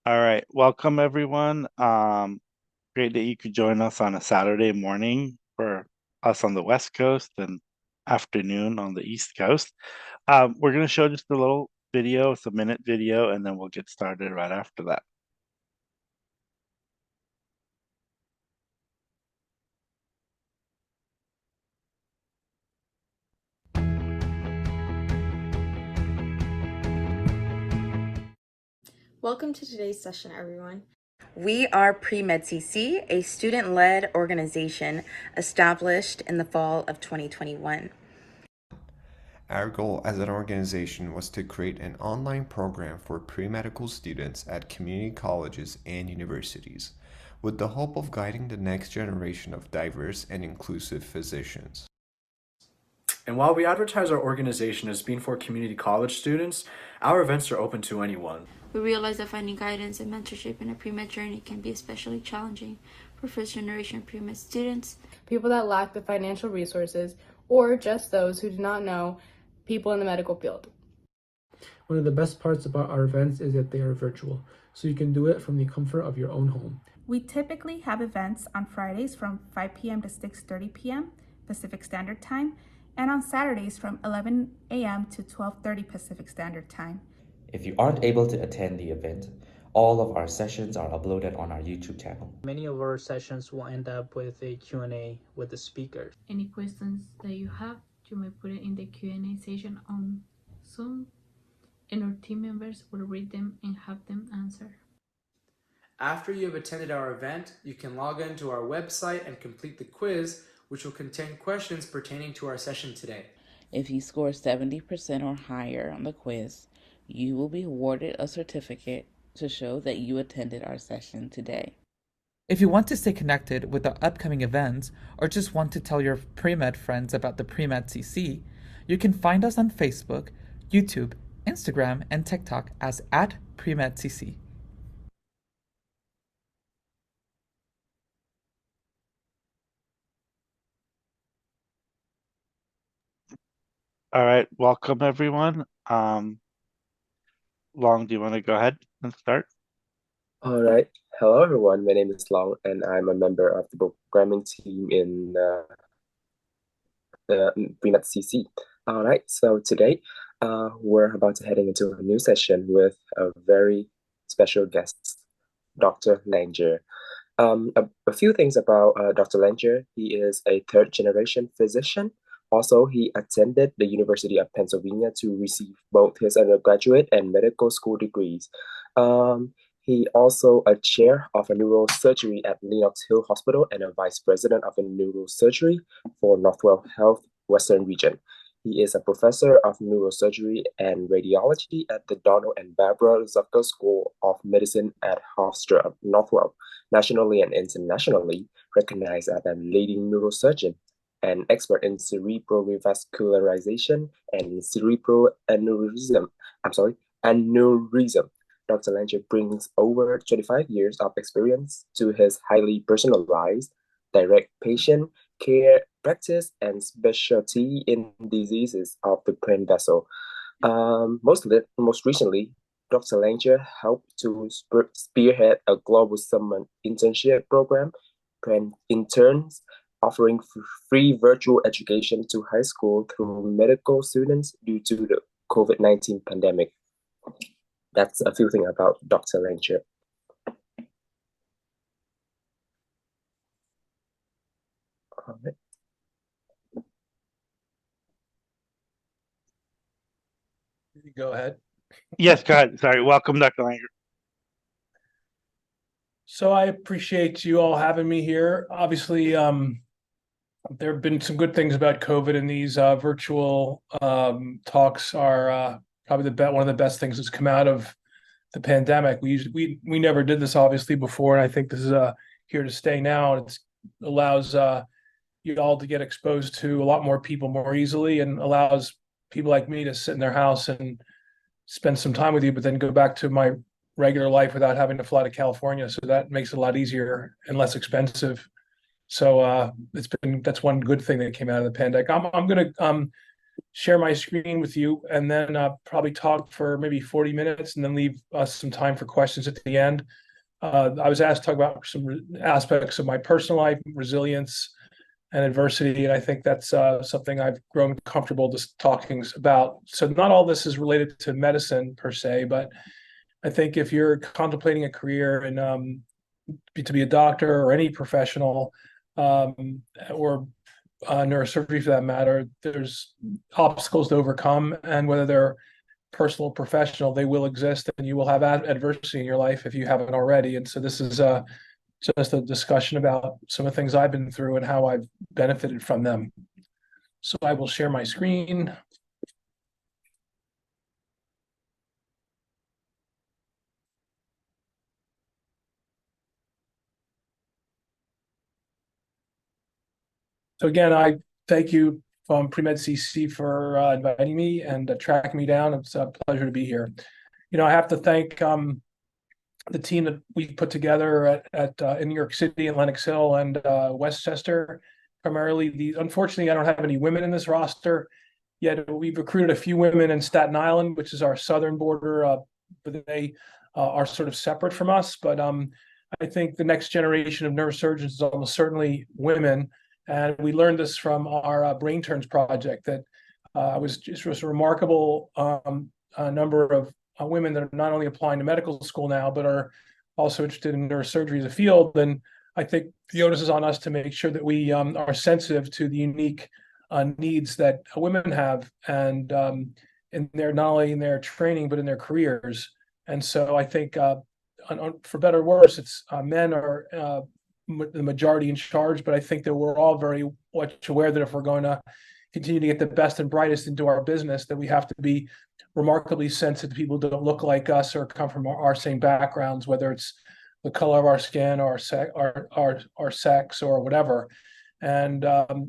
All right, welcome everyone. Great that you could join us on a Saturday morning for us on the West Coast and afternoon on the East Coast. We're going to show just a little video, it's a minute video, and then we'll get started right after that. Welcome to today's session, everyone. We are PreMed CC, a student-led organization established in the fall of 2021. Our goal as an organization was to create an online program for pre-medical students at community colleges and universities, with the hope of guiding the next generation of diverse and inclusive physicians. And while we advertise our organization as being for community college students, our events are open to anyone. We realize that finding guidance and mentorship in a pre-med journey can be especially challenging for first-generation pre-med students, people that lack the financial resources, or just those who do not know people in the medical field. One of the best parts about our events is that they are virtual, so you can do it from the comfort of your own home. We typically have events on Fridays from 5 p.m. to 6:30 p.m. Pacific Standard Time, and on Saturdays from 11 a.m. to 12:30 Pacific Standard Time. If you aren't able to attend the event, all of our sessions are uploaded on our YouTube channel. Many of our sessions will end up with a Q&A with the speakers. Any questions that you have, you may put it in the Q&A session on Zoom, and our team members will read them and have them answer. After you have attended our event, you can log into our website and complete the quiz, which will contain questions pertaining to our session today. If you score 70% or higher on the quiz, you will be awarded a certificate to show that you attended our session today. If you want to stay connected with our upcoming events or just want to tell your pre-med friends about the PreMed CC, you can find us on Facebook, YouTube, Instagram, and TikTok as @PreMed CC. All right, welcome everyone. Long, do you want to go ahead and start? All right. Hello, everyone. My name is Long, and I'm a member of the programming team in PreMed CC. All right. So today, we're about to heading into a new session with a very special guest, Dr. Langer. A few things about Dr. Langer. He is a third-generation physician. Also, he attended the University of Pennsylvania to receive both his undergraduate and medical school degrees. He also a chair of a neurosurgery at Lenox Hill Hospital and a vice president of a neurosurgery for Northwell Health Western Region. He is a professor of neurosurgery and radiology at the Donald and Barbara Zucker School of Medicine at Hofstra, Northwell, nationally and internationally recognized as a leading neurosurgeon, an expert in cerebral revascularization and cerebral aneurysm. Aneurysm. Dr. Langer brings over 25 years of experience to his highly personalized, direct patient care practice and specialty in diseases of the brain vessel. Most recently, Dr. Langer helped to spearhead a global summer internship program, brain interns, offering free virtual education to high school through medical students due to the COVID-19 pandemic. That's a few things about Dr. Langer. All right. Go ahead. Yes, go ahead. Sorry. Welcome, Dr. Langer. So I appreciate you all having me here. Obviously, there have been some good things about COVID, and these virtual talks are probably one of the best things that's come out of the pandemic. We never did this obviously before, and I think this is here to stay now. It allows you all to get exposed to a lot more people more easily, and allows people like me to sit in their house and spend some time with you, but then go back to my regular life without having to fly to California. So that makes it a lot easier and less expensive. So that's one good thing that came out of the pandemic. I'm going to share my screen with you, and then probably talk for maybe 40 minutes, and then leave us some time for questions at the end. I was asked to talk about some aspects of my personal life, resilience, and adversity, and I think that's something I've grown comfortable just talking about. So not all this is related to medicine per se, but I think if you're contemplating a career in to be a doctor or any professional, or neurosurgery for that matter, there's obstacles to overcome, and whether they're personal or professional, they will exist, and you will have adversity in your life if you haven't already. And so this is just a discussion about some of the things I've been through and how I've benefited from them. So I will share my screen. So again, I thank you from PreMed CC for inviting me and tracking me down. It's a pleasure to be here. I have to thank the team that we put together in New York City and Lenox Hill and Westchester. Primarily, unfortunately, I don't have any women in this roster yet. We've recruited a few women in Staten Island, which is our southern border, but they are sort of separate from us. But I think the next generation of neurosurgeons is almost certainly women. And we learned this from our Brain Turns project, that was a remarkable number of women that are not only applying to medical school now, but are also interested in neurosurgery as a field. And I think the onus is on us to make sure that we are sensitive to the unique needs that women have, and in their, not only in their training, but in their careers. And so I think, for better or worse, it's men are the majority in charge, but I think that we're all very much aware that if we're going to continue to get the best and brightest into our business, that we have to be remarkably sensitive to people who don't look like us or come from our same backgrounds, whether it's the color of our skin or our sex or whatever. And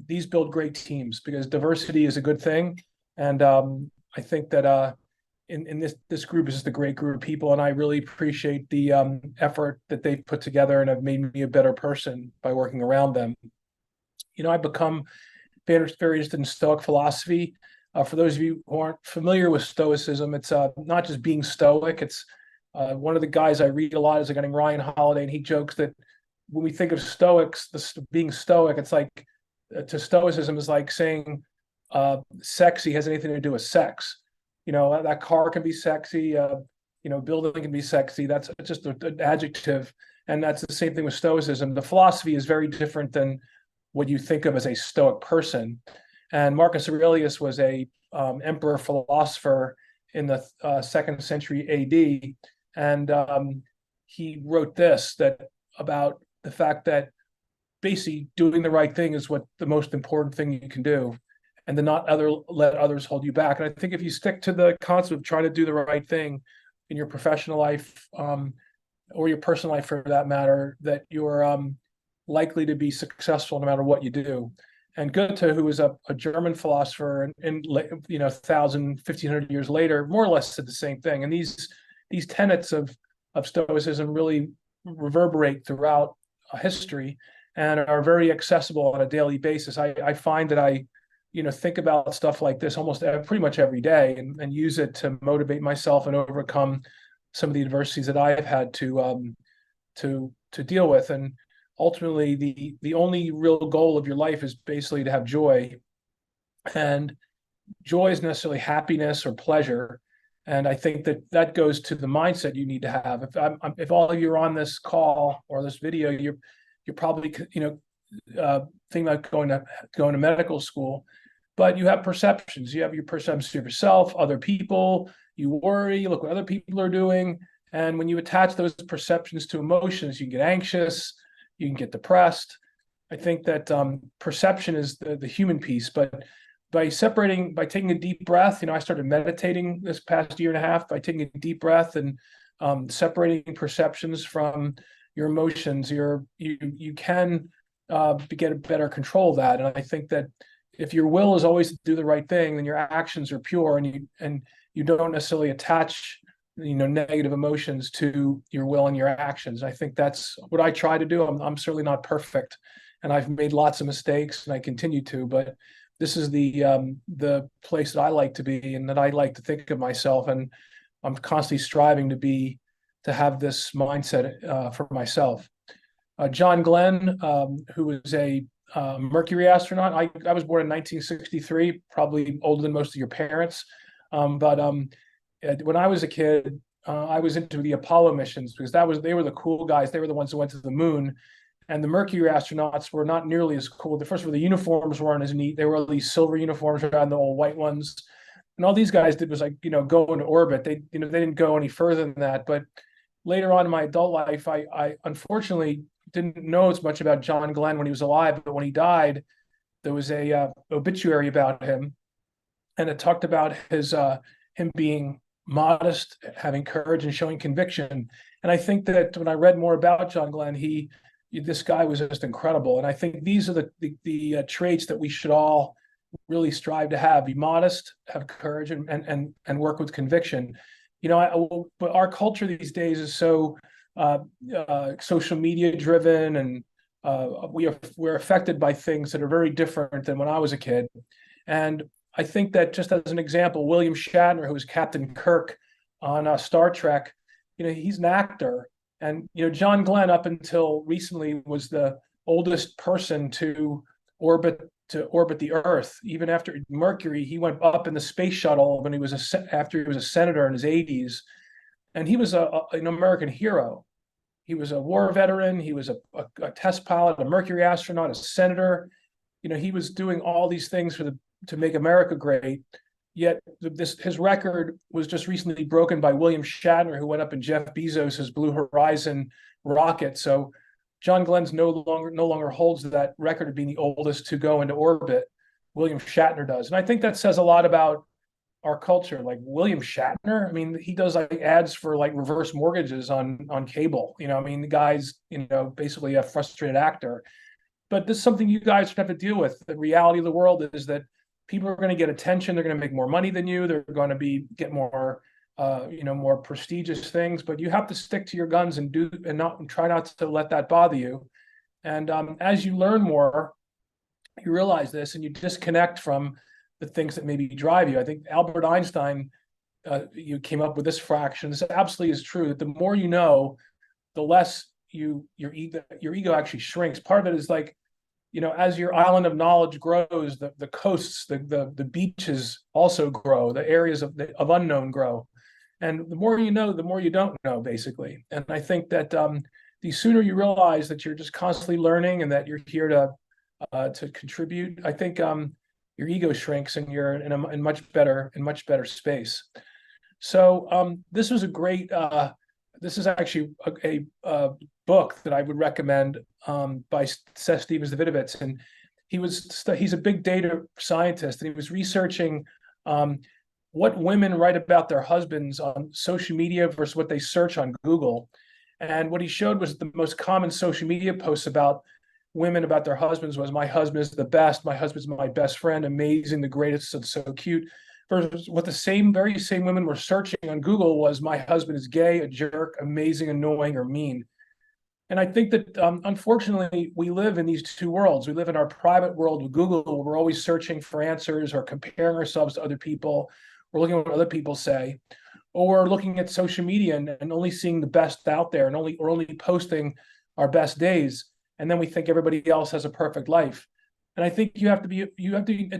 these build great teams, because diversity is a good thing. And I think that in this group is just a great group of people, and I really appreciate the effort that they've put together, and have made me a better person by working around them. I've become very interested in Stoic philosophy. For those of you who aren't familiar with Stoicism, it's not just being Stoic. It's one of the guys I read a lot is a guy named Ryan Holiday, and he jokes that when we think of Stoics, being Stoic, it's like to Stoicism is like saying sexy has anything to do with sex. That car can be sexy, building can be sexy. That's just an adjective. And that's the same thing with Stoicism. The philosophy is very different than what you think of as a Stoic person. And Marcus Aurelius was a emperor philosopher in the 2nd century AD. And he wrote this, that about the fact that basically doing the right thing is what the most important thing you can do, and to not let others hold you back. And I think if you stick to the concept of trying to do the right thing in your professional life, or your personal life for that matter, that you're likely to be successful no matter what you do. And Goethe, who was a German philosopher, and 1,500 years later, more or less said the same thing. And these tenets of Stoicism really reverberate throughout history and are very accessible on a daily basis. I find that I think about stuff like this almost pretty much every day, and use it to motivate myself and overcome some of the adversities that I've had to deal with. And ultimately, the only real goal of your life is basically to have joy. And joy is necessarily happiness or pleasure. And I think that goes to the mindset you need to have. If all of you are on this call or this video, you're probably thinking about going to medical school, but you have perceptions. You have your perceptions of yourself, other people. You worry, you look what other people are doing, and when you attach those perceptions to emotions, you can get anxious, you can get depressed. I think that perception is the human piece, but by taking a deep breath, I started meditating this past year and a half by taking a deep breath and separating perceptions from your emotions. You can get a better control of that. And I think that if your will is always to do the right thing, then your actions are pure, and you don't necessarily attach negative emotions to your will and your actions. I think that's what I try to do. I'm certainly not perfect, and I've made lots of mistakes, and I continue to. But this is the place that I like to be, and that I like to think of myself, and I'm constantly striving to have this mindset for myself. John Glenn, who was a Mercury astronaut. I was born in 1963, probably older than most of your parents. But when I was a kid, I was into the Apollo missions because they were the cool guys. They were the ones who went to the moon. And the Mercury astronauts were not nearly as cool. The first of all, the uniforms weren't as neat. They were all these silver uniforms rather than the old white ones. And all these guys did was go into orbit. They didn't go any further than that. But later on in my adult life, I unfortunately didn't know as much about John Glenn when he was alive. But when he died, there was a obituary about him, and it talked about him being modest, having courage, and showing conviction. And I think that when I read more about John Glenn, this guy was just incredible. And I think these are the traits that we should all really strive to have: be modest, have courage, and work with conviction. But our culture these days is so social media driven, and we're affected by things that are very different than when I was a kid. And I think that, just as an example, William Shatner, who was Captain Kirk on Star Trek, he's an actor. And John Glenn, up until recently, was the oldest person to orbit the Earth. Even after Mercury, he went up in the space shuttle when after he was a senator in his 80s, and he was an American hero. He was a war veteran. He was a test pilot, a Mercury astronaut, a senator. He was doing all these things to make America great. Yet his record was just recently broken by William Shatner, who went up in Jeff Bezos' Blue Horizon rocket. So John Glenn's no longer holds that record of being the oldest to go into orbit. William Shatner does. And I think that says a lot about our culture. Like William Shatner, I mean, he does like ads for like reverse mortgages on cable. The guy's, basically a frustrated actor. But this is something you guys have to deal with. The reality of the world is that people are going to get attention. They're going to make more money than you. They're going to get more, more prestigious things. But you have to stick to your guns and try not to let that bother you. And as you learn more, you realize this, and you disconnect from the things that maybe drive you. I think Albert Einstein, you came up with this fraction. This absolutely is true. That the more you know, the less your ego actually shrinks. Part of it is like, as your island of knowledge grows, the coasts, the beaches also grow, the areas of unknown grow. And the more you know, the more you don't know, basically. And I think that the sooner you realize that you're just constantly learning and that you're here to contribute, I think your ego shrinks and you're in much better space. So this was a great, this is actually a book that I would recommend by Seth Stevens-Davidovitz. And he's a big data scientist, and he was researching what women write about their husbands on social media versus what they search on Google. And what he showed was the most common social media posts about women about their husbands was, "My husband is the best, my husband's my best friend, amazing, the greatest, so cute." Versus what the very same women were searching on Google was, "My husband is gay, a jerk, amazing, annoying, or mean." And I think that unfortunately we live in these two worlds. We live in our private world with Google, where we're always searching for answers or comparing ourselves to other people. We're looking at what other people say, or looking at social media and only seeing the best out there, and only posting our best days. And then we think everybody else has a perfect life. And I think it's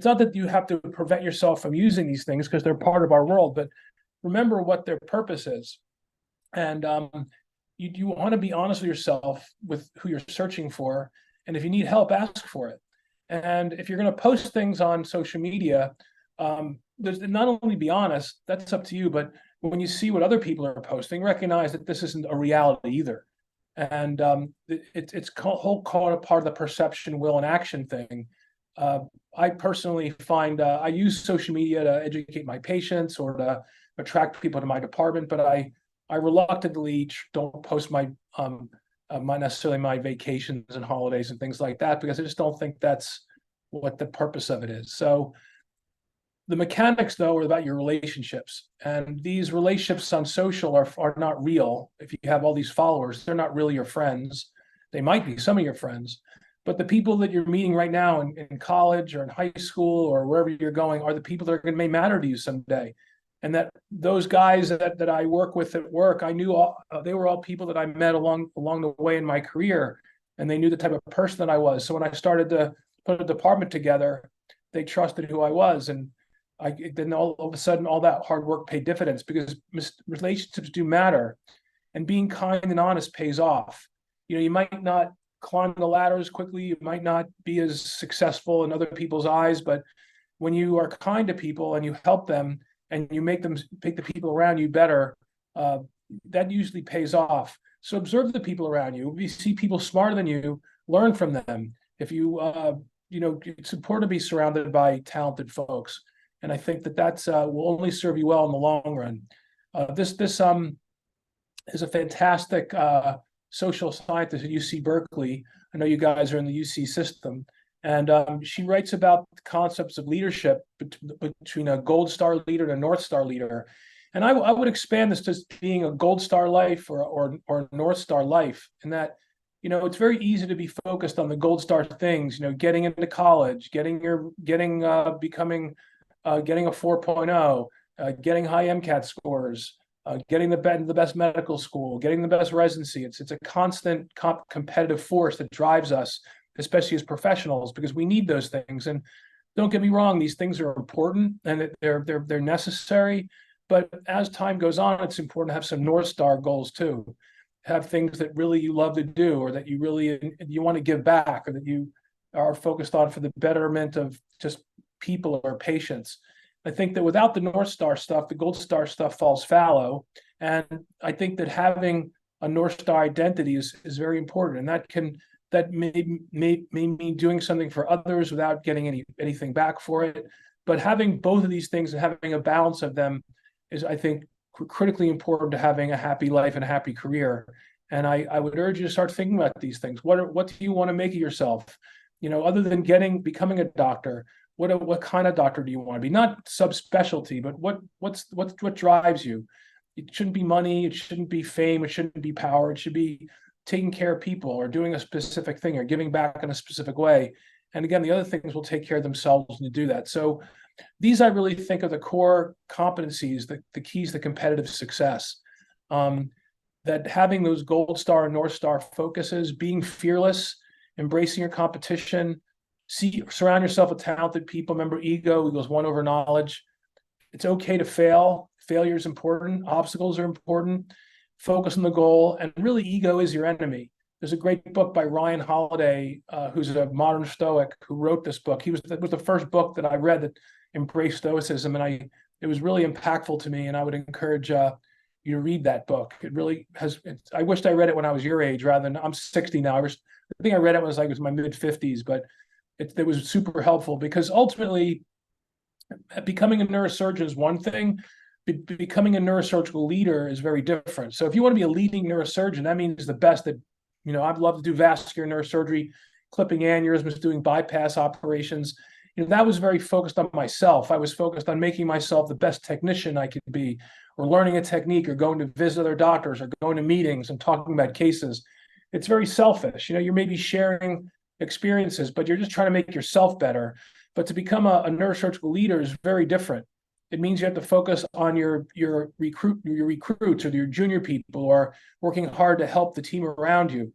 not that you have to prevent yourself from using these things because they're part of our world, but remember what their purpose is. And you want to be honest with yourself with who you're searching for. And if you need help, ask for it. And if you're going to post things on social media, there's not only be honest, that's up to you, but when you see what other people are posting, recognize that this isn't a reality either. And it's whole part of the perception, will, and action thing. I personally find I use social media to educate my patients or to attract people to my department, but I reluctantly don't post my necessarily my vacations and holidays and things like that, because I just don't think that's what the purpose of it is. So the mechanics, though, are about your relationships, and these relationships on social are not real. If you have all these followers, they're not really your friends. They might be some of your friends, But the people that you're meeting right now in college or in high school or wherever you're going are the people that are going to may matter to you someday. And that those guys that I work with at work, I knew they were all people that I met along the way in my career, and they knew the type of person that I was. So when I started to put a department together, they trusted who I was, and then all of a sudden all that hard work paid dividends, because relationships do matter, and being kind and honest pays off. You might not climb the ladder as quickly, you might not be as successful in other people's eyes, but when you are kind to people and you help them and you make the people around you better, that usually pays off. So observe the people around you. If you see people smarter than you, learn from them. If you, it's important to be surrounded by talented folks. And I think that's will only serve you well in the long run. This is a fantastic social scientist at UC Berkeley. I know you guys are in the UC system. And she writes about the concepts of leadership between a gold star leader and a North Star leader. And I would expand this to being a gold star life or North Star life, in that, it's very easy to be focused on the gold star things, getting into college, getting a 4.0, getting high MCAT scores, getting the best medical school, getting the best residency. It's a constant competitive force that drives us, especially as professionals, because we need those things. And don't get me wrong, these things are important and they're necessary. But as time goes on, it's important to have some North Star goals too. Have things that really you love to do, or that you want to give back, or that you are focused on for the betterment of just people or patients. I think that without the North Star stuff, the Gold Star stuff falls fallow. And I think that having a North Star identity is very important. And that may mean doing something for others without getting anything back for it. But having both of these things and having a balance of them is, I think, critically important to having a happy life and a happy career. And I would urge you to start thinking about these things. What do you want to make of yourself? Other than becoming a doctor, what kind of doctor do you want to be? Not subspecialty, but what drives you? It shouldn't be money, it shouldn't be fame, it shouldn't be power, it should be taking care of people or doing a specific thing or giving back in a specific way. And again, the other things will take care of themselves to do that. So these, I really think, are the core competencies, the keys to competitive success. That having those Gold Star and North Star focuses, being fearless, embracing your competition, surround yourself with talented people. Remember, ego equals 1 over knowledge. It's okay to fail. Failure is important. Obstacles are important. Focus on the goal. And really, ego is your enemy. There's a great book by Ryan Holiday, who's a modern Stoic, who wrote this book. It was the first book that I read that embraced Stoicism, and it was really impactful to me. And I would encourage you to read that book. It really has. I wished I read it when I was your age, rather than I'm 60 now. I think I read it when I was in my mid 50s, but it was super helpful, because ultimately, becoming a neurosurgeon is one thing. Becoming a neurosurgical leader is very different. So if you want to be a leading neurosurgeon, that means the best that, I'd love to do vascular neurosurgery, clipping aneurysms, doing bypass operations. That was very focused on myself. I was focused on making myself the best technician I could be, or learning a technique, or going to visit other doctors, or going to meetings and talking about cases. It's very selfish. You're maybe sharing experiences, but you're just trying to make yourself better. But to become a neurosurgical leader is very different. It means you have to focus on your recruits or your junior people, or working hard to help the team around you,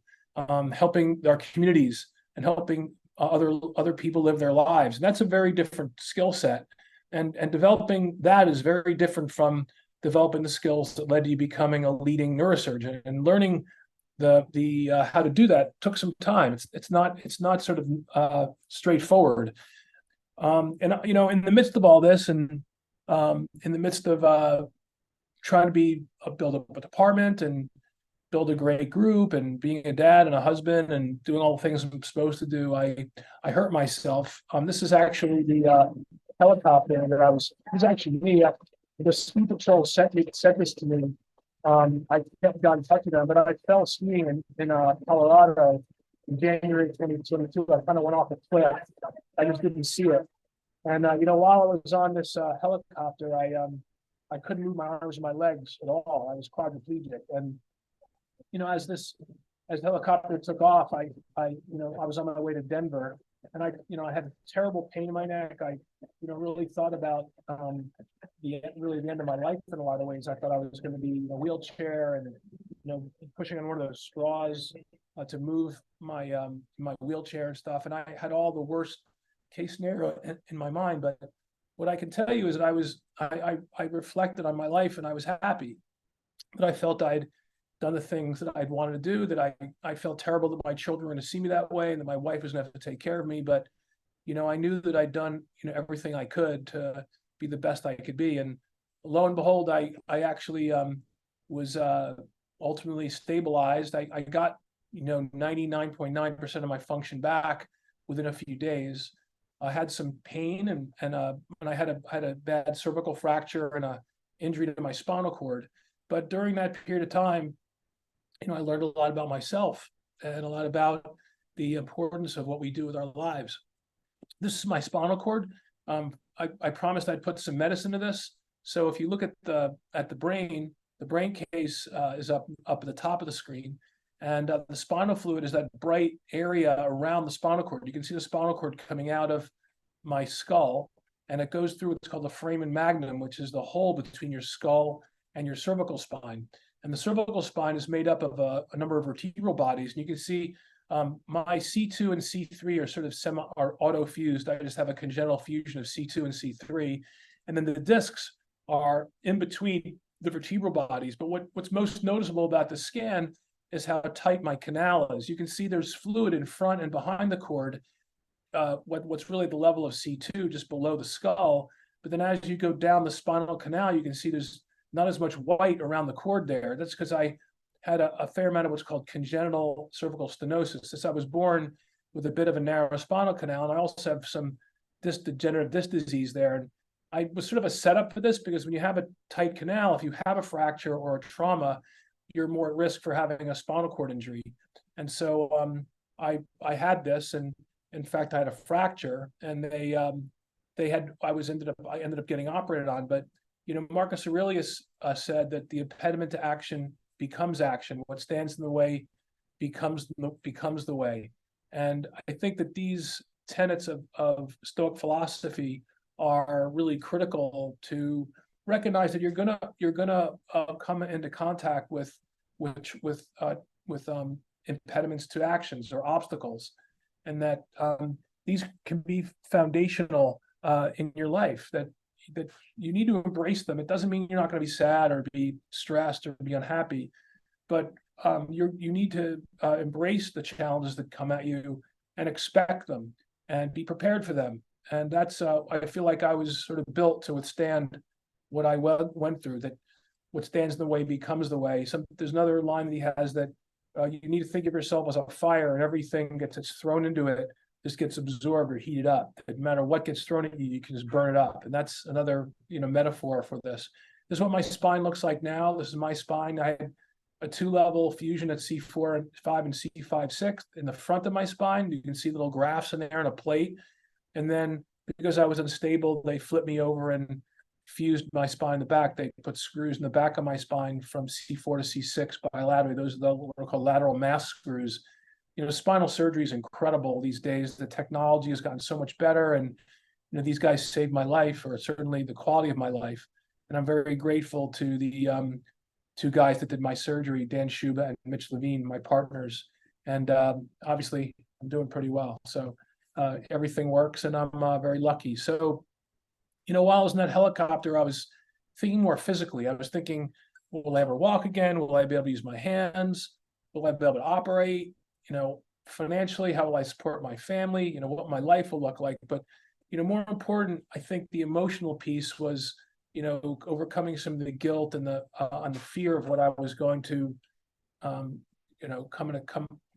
helping our communities and helping other people live their lives. And that's a very different skill set. And developing that is very different from developing the skills that led to you becoming a leading neurosurgeon. And learning the how to do that took some time. It's not sort of straightforward. And in the midst of all this, and in the midst of trying to build up a department and build a great group, and being a dad and a husband and doing all the things I'm supposed to do, I hurt myself. This is actually the helicopter that it was actually me. The ski patrol sent this to me. I kept got in touch with them, but I fell skiing in Colorado in January 2022. I kind of went off a cliff. I just didn't see it. And while I was on this helicopter, I couldn't move my arms and my legs at all. I was quadriplegic. And as as the helicopter took off, I was on my way to Denver, and I had a terrible pain in my neck. I, really thought about the end of my life in a lot of ways. I thought I was going to be in a wheelchair and, pushing on one of those straws to move my my wheelchair and stuff. And I had all the worst case scenario in my mind. But what I can tell you is that I reflected on my life and I was happy. But I felt I'd done the things that I'd wanted to do, that I felt terrible that my children were going to see me that way and that my wife was going to have to take care of me. But, I knew that I'd done, everything I could to be the best I could be. And lo and behold, I actually was ultimately stabilized. I got, 99.9% of my function back within a few days. I had some pain and I had a bad cervical fracture and a injury to my spinal cord. But during that period of time, I learned a lot about myself and a lot about the importance of what we do with our lives. This is my spinal cord. I promised I'd put some medicine to this. So if you look at the brain case is up at the top of the screen, and the spinal fluid is that bright area around the spinal cord. You can see the spinal cord coming out of my skull, and it goes through what's called the foramen magnum, which is the hole between your skull and your cervical spine. And the cervical spine is made up of a number of vertebral bodies. And you can see my C2 and C3 are sort of auto-fused. I just have a congenital fusion of C2 and C3. And then the discs are in between the vertebral bodies. But what's most noticeable about the scan is how tight my canal is. You can see there's fluid in front and behind the cord, what's really the level of C2 just below the skull. But then as you go down the spinal canal, you can see there's not as much white around the cord there. That's because I had a fair amount of what's called congenital cervical stenosis. Since I was born with a bit of a narrow spinal canal, and I also have some degenerative disc disease there. And I was sort of a setup for this because when you have a tight canal, if you have a fracture or a trauma, you're more at risk for having a spinal cord injury. And so I had this, and in fact, I had a fracture, and I ended up getting operated on. But Marcus Aurelius said that the impediment to action becomes action. What stands in the way becomes the way. And I think that these tenets of Stoic philosophy are really critical to recognize that you're gonna come into contact with impediments to actions or obstacles, and that these can be foundational in your life. That you need to embrace them. It doesn't mean you're not going to be sad or be stressed or be unhappy, but you need to embrace the challenges that come at you and expect them and be prepared for them. And that's I feel like I was sort of built to withstand what I went through. That what stands in the way becomes the way. There's another line that he has that you need to think of yourself as a fire, and everything gets thrown into it just gets absorbed or heated up. No matter what gets thrown at you, you can just burn it up. And that's another, metaphor for this. This is what my spine looks like now. This is my spine. I had a 2-level fusion at C4 and 5 and C5, 6 in the front of my spine. You can see little grafts in there and a plate. And then because I was unstable, they flipped me over and fused my spine in the back. They put screws in the back of my spine from C4 to C6 bilaterally. Those are what are called lateral mass screws. Spinal surgery is incredible these days. The technology has gotten so much better, and these guys saved my life, or certainly the quality of my life. And I'm very grateful to the 2 guys that did my surgery, Dan Schuba and Mitch Levine, my partners. And obviously, I'm doing pretty well. So everything works, and I'm very lucky. So, while I was in that helicopter, I was thinking more physically. I was thinking, will I ever walk again? Will I be able to use my hands? Will I be able to operate? Financially, how will I support my family? What my life will look like. But, more important, I think the emotional piece was, overcoming some of the guilt and the fear of what I was going to,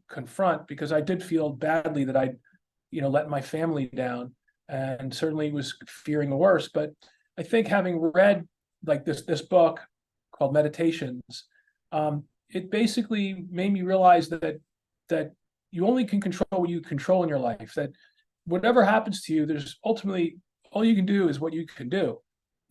confront, because I did feel badly that I'd, let my family down, and certainly was fearing the worst. But I think having read like this book called Meditations, it basically made me realize that you only can control what you control in your life. That whatever happens to you, there's ultimately all you can do is what you can do.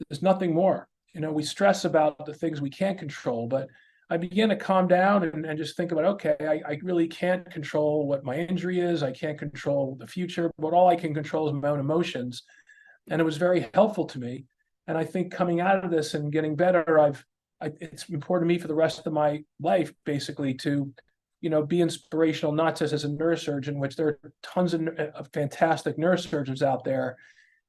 There's nothing more. We stress about the things we can't control, but I began to calm down and just think about, okay, I really can't control what my injury is. I can't control the future, but all I can control is my own emotions. And it was very helpful to me. And I think coming out of this and getting better, it's important to me for the rest of my life, basically, to, be inspirational, not just as a neurosurgeon, which there are tons of fantastic neurosurgeons out there.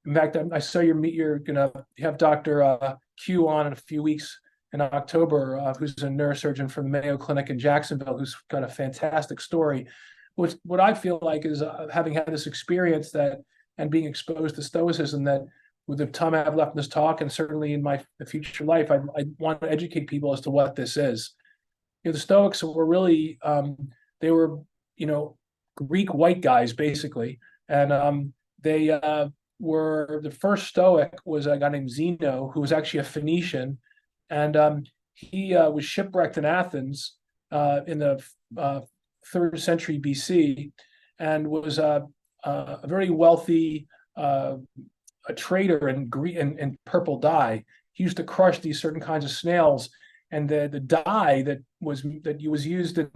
In fact, I saw you're going to have Dr. Q on in a few weeks in October, who's a neurosurgeon from the Mayo Clinic in Jacksonville, who's got a fantastic story. What I feel like is having had this experience and being exposed to Stoicism, that with the time I have left in this talk, and certainly in my future life, I want to educate people as to what this is. The Stoics were really, they were, Greek white guys, basically. And they were, the first Stoic was a guy named Zeno, who was actually a Phoenician. And he was shipwrecked in Athens in the 3rd century BC, and was a very wealthy a trader in purple dye. He used to crush these certain kinds of snails, and the dye that was used in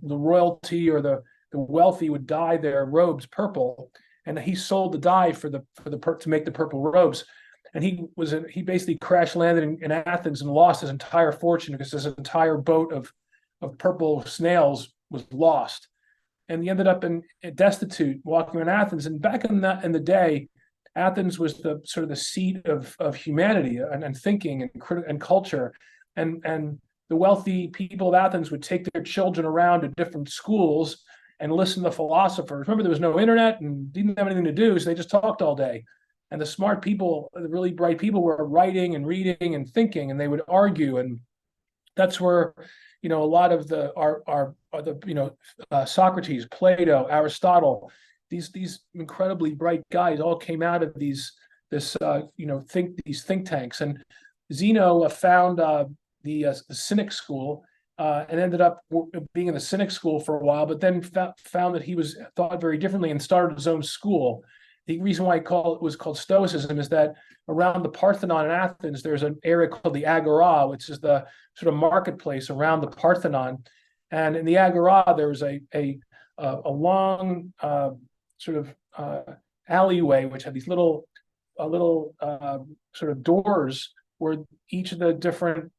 the royalty or the wealthy would dye their robes purple, and he sold the dye to make the purple robes. And he basically crash landed in Athens and lost his entire fortune because his entire boat of purple snails was lost, and he ended up destitute, walking around Athens. And back in the day, Athens was the sort of the seat of humanity and thinking and culture, and the wealthy people of Athens would take their children around to different schools and listen to philosophers. Remember, there was no internet and didn't have anything to do, so they just talked all day. And the smart people, the really bright people, were writing and reading and thinking, and they would argue. And that's where, a lot of Socrates, Plato, Aristotle, these incredibly bright guys all came out of these think tanks. And Zeno found the Cynic school and ended up being in the Cynic school for a while, but then found that he thought very differently and started his own school. The reason why it was called Stoicism is that around the Parthenon in Athens, there's an area called the Agora, which is the sort of marketplace around the Parthenon. And in the Agora, there was a long sort of alleyway, which had these little sort of doors where each of the different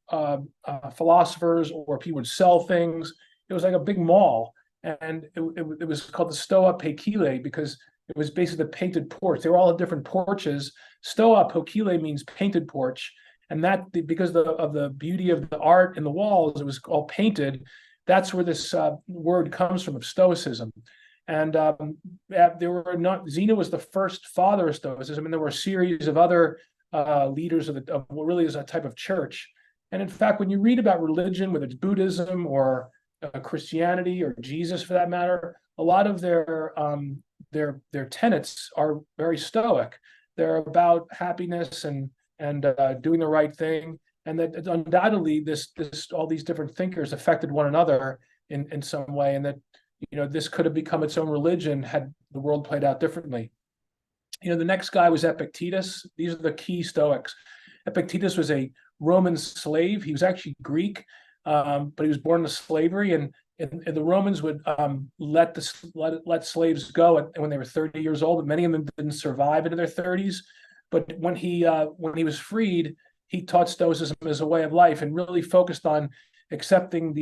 philosophers or people would sell things. It was like a big mall. And it was called the Stoa Pekile because it was basically the painted porch. They were all different porches. Stoa Pekile means painted porch. And that, because of the beauty of the art in the walls, it was all painted. That's where this word comes from, of Stoicism. And Zeno was the first father of Stoicism, and there were a series of other leaders of what really is a type of church. And in fact, when you read about religion, whether it's Buddhism or Christianity or Jesus for that matter, a lot of their tenets are very Stoic. They're about happiness and doing the right thing, and that undoubtedly all these different thinkers affected one another in some way, and that this could have become its own religion had the world played out differently. The next guy was Epictetus. These are the key Stoics. Epictetus was a Roman slave. He was actually Greek, but he was born into slavery, and the Romans would let slaves go when they were 30 years old, but many of them didn't survive into their 30s. But when he was freed, he taught Stoicism as a way of life and really focused on accepting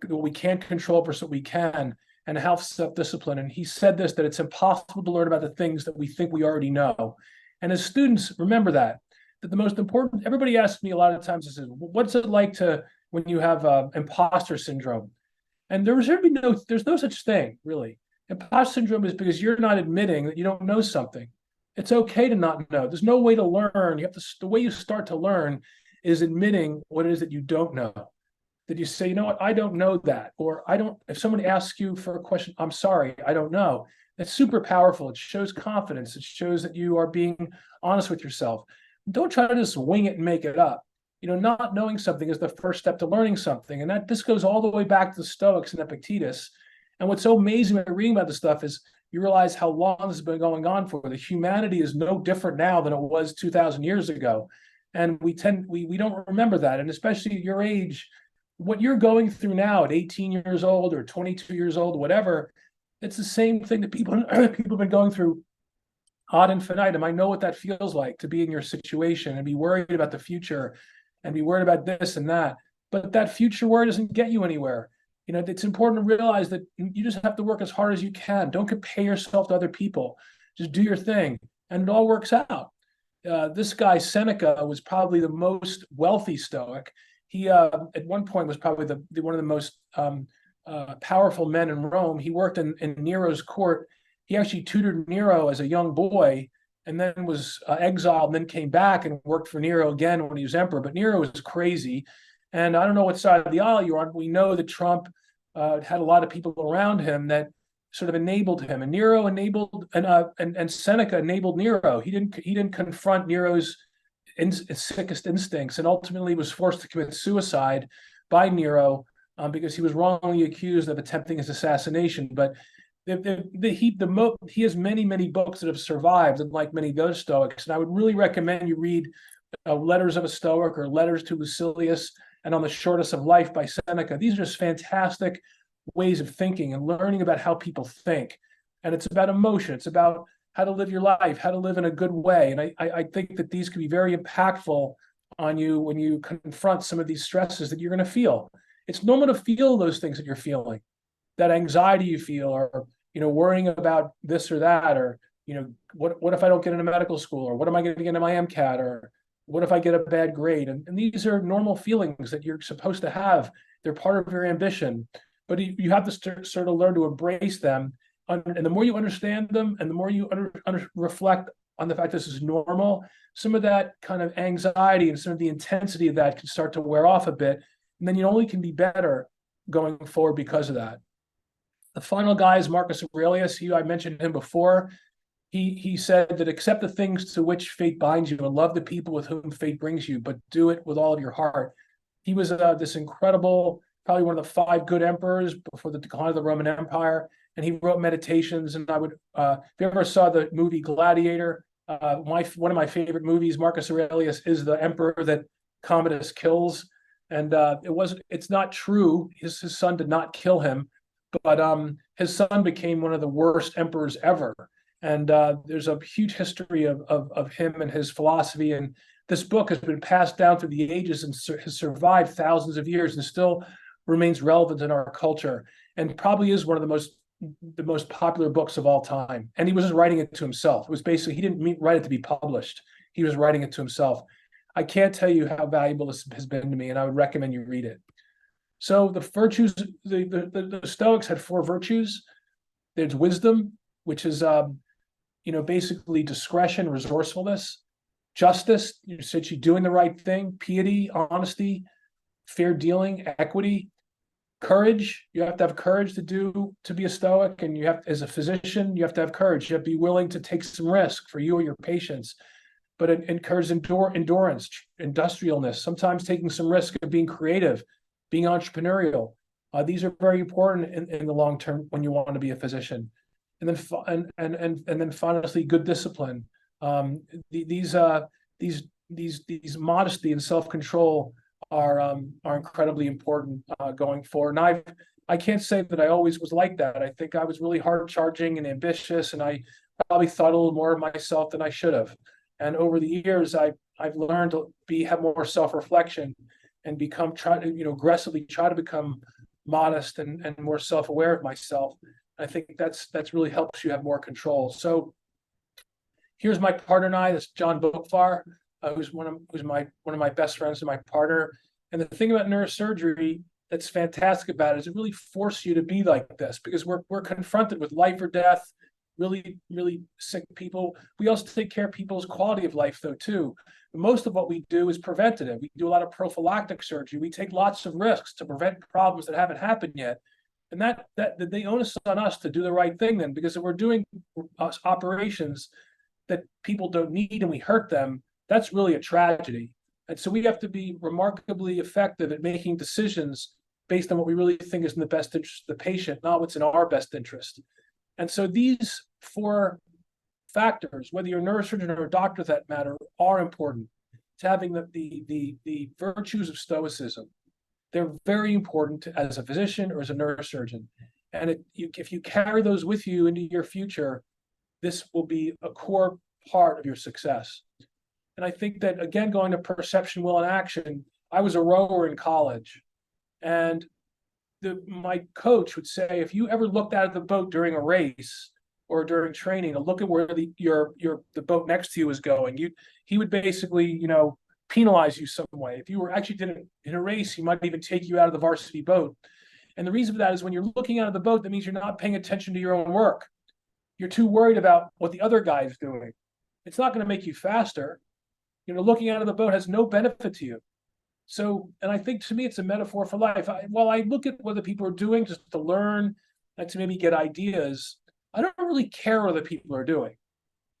what we can't control versus what we can, and have self-discipline. And he said that it's impossible to learn about the things that we think we already know. And as students, remember that the most important, everybody asks me a lot of times, says, what's it like when you have imposter syndrome? And there's no such thing, really. Imposter syndrome is because you're not admitting that you don't know something. It's okay to not know. There's no way to learn. The way you start to learn is admitting what it is that you don't know. That you say, what, I don't know that. Or if somebody asks you for a question, I'm sorry, I don't know. That's super powerful. It shows confidence. It shows that you are being honest with yourself. Don't try to just wing it and make it up. Not knowing something is the first step to learning something. And this goes all the way back to the Stoics and Epictetus. And what's so amazing when reading about this stuff is you realize how long this has been going on for. The humanity is no different now than it was 2,000 years ago. And we don't remember that. And especially at your age, what you're going through now at 18 years old or 22 years old, whatever, it's the same thing that people have been going through ad infinitum. I know what that feels like to be in your situation and be worried about the future and be worried about this and that. But that future worry doesn't get you anywhere. You know, it's important to realize that you just have to work as hard as you can. Don't compare yourself to other people. Just do your thing, and it all works out. This guy Seneca was probably the most wealthy Stoic. He at one point was probably one of the most powerful men in Rome. He worked in Nero's court. He actually tutored Nero as a young boy, and then was exiled, and then came back and worked for Nero again when he was emperor. But Nero was crazy, and I don't know what side of the aisle you're on. But we know that Trump had a lot of people around him that sort of enabled him, and Nero enabled, and Seneca enabled Nero. He didn't confront Nero's sickest instincts, and ultimately was forced to commit suicide by Nero because he was wrongly accused of attempting his assassination. But he has many books that have survived, unlike many of those Stoics. And I would really recommend you read Letters of a Stoic or Letters to Lucilius and On the Shortness of Life by Seneca. These are just fantastic ways of thinking and learning about how people think. And it's about emotion. It's about how to live your life, how to live in a good way. And I think that these can be very impactful on you when you confront some of these stresses that you're going to feel. It's normal to feel those things that you're feeling, that anxiety you feel, or, you know, worrying about this or that, or, you know, what if I don't get into medical school, or what am I going to get into my MCAT, or what if I get a bad grade? And these are normal feelings that you're supposed to have. They're part of your ambition, but you have to sort of learn to embrace them. And the more you understand them, and the more you reflect on the fact this is normal, some of that kind of anxiety and some of the intensity of that can start to wear off a bit. And then you only can be better going forward because of that. The final guy is Marcus Aurelius. I mentioned him before. He said that accept the things to which fate binds you and love the people with whom fate brings you, but do it with all of your heart. He was this incredible, probably one of the 5 good emperors before the decline of the Roman Empire. And he wrote Meditations. And I would, if you ever saw the movie Gladiator, one of my favorite movies, Marcus Aurelius is the emperor that Commodus kills. And it's not true. His son did not kill him, but his son became one of the worst emperors ever. And there's a huge history of him and his philosophy. And this book has been passed down through the ages and has survived thousands of years and still remains relevant in our culture, and probably is one of the most popular books of all time. And he was just writing it to himself. It was basically, he didn't write it to be published. He was writing it to himself. I can't tell you how valuable this has been to me, and I would recommend you read it. So the virtues, the Stoics had 4 virtues. There's wisdom, which is basically discretion, resourcefulness, justice, essentially doing the right thing, piety, honesty, fair dealing, equity, courage. You have to have courage to be a Stoic, and you have, as a physician, you have to have courage. You have to be willing to take some risk for you or your patients. But it encourages endurance, industrialness, sometimes taking some risk of being creative, being entrepreneurial. These are very important in the long term when you want to be a physician. And then finally, good discipline. These modesty and self-control are incredibly important going forward. And I can't say that I always was like that. I think I was really hard-charging and ambitious, and I probably thought a little more of myself than I should have. And over the years, I've learned to have more self-reflection and aggressively try to become modest and more self-aware of myself. I think that's really helps you have more control. So here's my partner and I. That's John Bokvar, who's one of my best friends and my partner. And the thing about neurosurgery that's fantastic about it is it really forces you to be like this, because we're confronted with life or death, really sick people. We also take care of people's quality of life, though, too. Most of what we do is preventative. We do a lot of prophylactic surgery. We take lots of risks to prevent problems that haven't happened yet. And that the onus on us to do the right thing then, because if we're doing operations that people don't need and we hurt them, that's really a tragedy. And so we have to be remarkably effective at making decisions based on what we really think is in the best interest of the patient, not what's in our best interest. And so these 4 factors, whether you're a neurosurgeon or a doctor for that matter, are important to having the virtues of Stoicism, They're very important as a physician or as a neurosurgeon. And if you carry those with you into your future, this will be a core part of your success. And I think that, again, going to perception, will, and action, I was a rower in college. And my coach would say, if you ever looked out of the boat during a race or during training to look at where the boat next to you is going, he would basically, penalize you some way. If you were actually in a race, he might even take you out of the varsity boat. And the reason for that is when you're looking out of the boat, that means you're not paying attention to your own work. You're too worried about what the other guy is doing. It's not going to make you faster. Looking out of the boat has no benefit to you. So, and I think to me, it's a metaphor for life. While I look at what the people are doing just to learn and to maybe get ideas, I don't really care what other people are doing.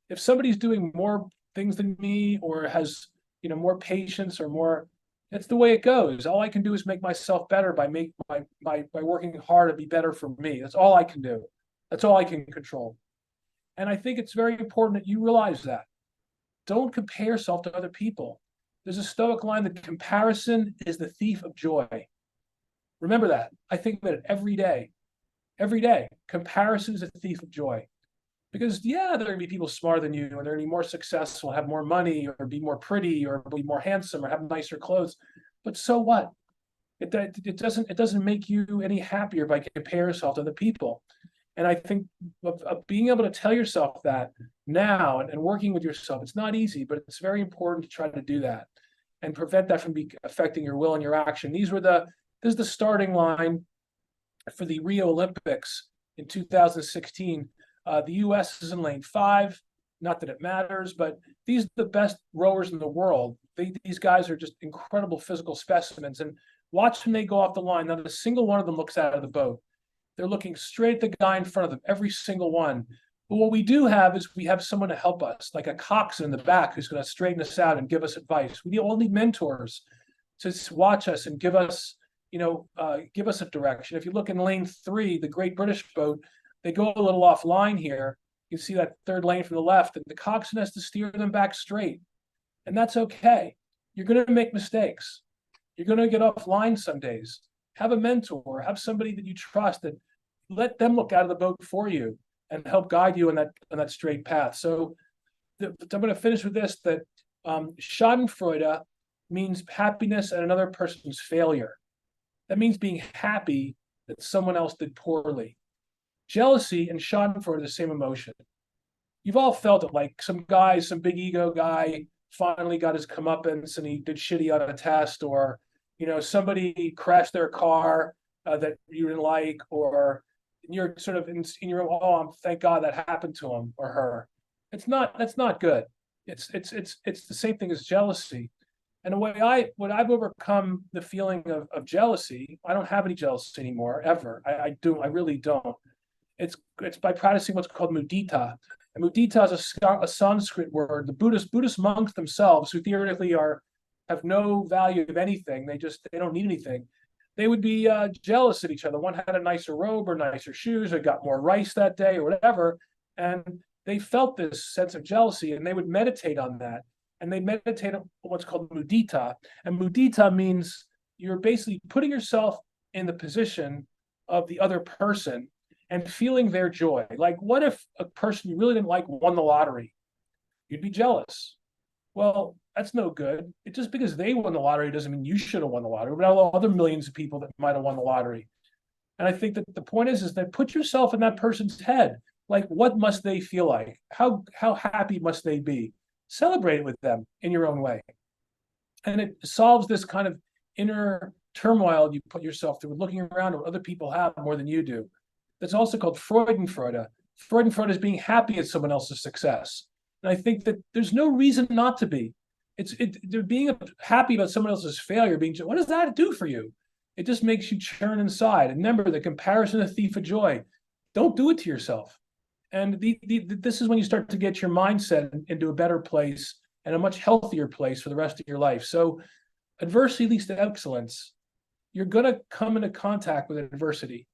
If somebody's doing more things than me or has, more patience or more, that's the way it goes. All I can do is make myself better by working hard to be better for me. That's all I can do. That's all I can control. And I think it's very important that you realize that. Don't compare yourself to other people. There's a Stoic line that comparison is the thief of joy. Remember that. I think about it every day. Every day, comparison is a thief of joy. Because, there are going to be people smarter than you, and they're going to be more successful, have more money, or be more pretty, or be more handsome, or have nicer clothes. But so what? It doesn't make you any happier by comparing yourself to other people. And I think of being able to tell yourself that now and working with yourself, it's not easy, but it's very important to try to do that and prevent that from affecting your will and your action. This is the starting line for the Rio Olympics in 2016. The U.S. is in lane 5. Not that it matters, but these are the best rowers in the world. These guys are just incredible physical specimens. And watch when they go off the line. Not a single one of them looks out of the boat. They're looking straight at the guy in front of them, every single one. But what we do have is we have someone to help us, like a coxswain in the back who's going to straighten us out and give us advice. We all need mentors to watch us and give us a direction. If you look in lane 3, the Great British boat, they go a little offline here. You see that third lane from the left, and the coxswain has to steer them back straight. And that's okay. You're going to make mistakes. You're going to get offline some days. Have a mentor, have somebody that you trust, that let them look out of the boat for you and help guide you on that straight path. So I'm going to finish with this, that Schadenfreude means happiness at another person's failure. That means being happy that someone else did poorly. Jealousy and Schadenfreude are the same emotion. You've all felt it, like some big ego guy finally got his comeuppance and he did shitty on a test, or somebody crashed their car that you didn't like, or you're sort of in your thank God that happened to him or her. That's not good. It's the same thing as jealousy. And the way I've overcome the feeling of jealousy, I don't have any jealousy anymore, ever. I really don't. It's by practicing what's called mudita. And mudita is a Sanskrit word. The Buddhist monks themselves, who theoretically have no value of anything, they don't need anything, they would be jealous of each other. One had a nicer robe or nicer shoes or got more rice that day or whatever, and they felt this sense of jealousy, and they would meditate on that. And they meditate on what's called mudita. And mudita means you're basically putting yourself in the position of the other person and feeling their joy. Like, what if a person you really didn't like won the lottery? You'd be jealous. Well, that's no good. Just because they won the lottery doesn't mean you should have won the lottery. But all other millions of people that might have won the lottery. And I think that the point is that put yourself in that person's head. Like, what must they feel like? How happy must they be? Celebrate it with them in your own way. And it solves this kind of inner turmoil you put yourself through, looking around at what other people have more than you do. That's also called Freudenfreude. Freudenfreude is being happy at someone else's success. And I think that there's no reason not to be. Being happy about someone else's failure, what does that do for you? It just makes you churn inside. And remember, the comparison is a thief of joy. Don't do it to yourself. And this is when you start to get your mindset into a better place and a much healthier place for the rest of your life. So adversity leads to excellence. You're going to come into contact with adversity.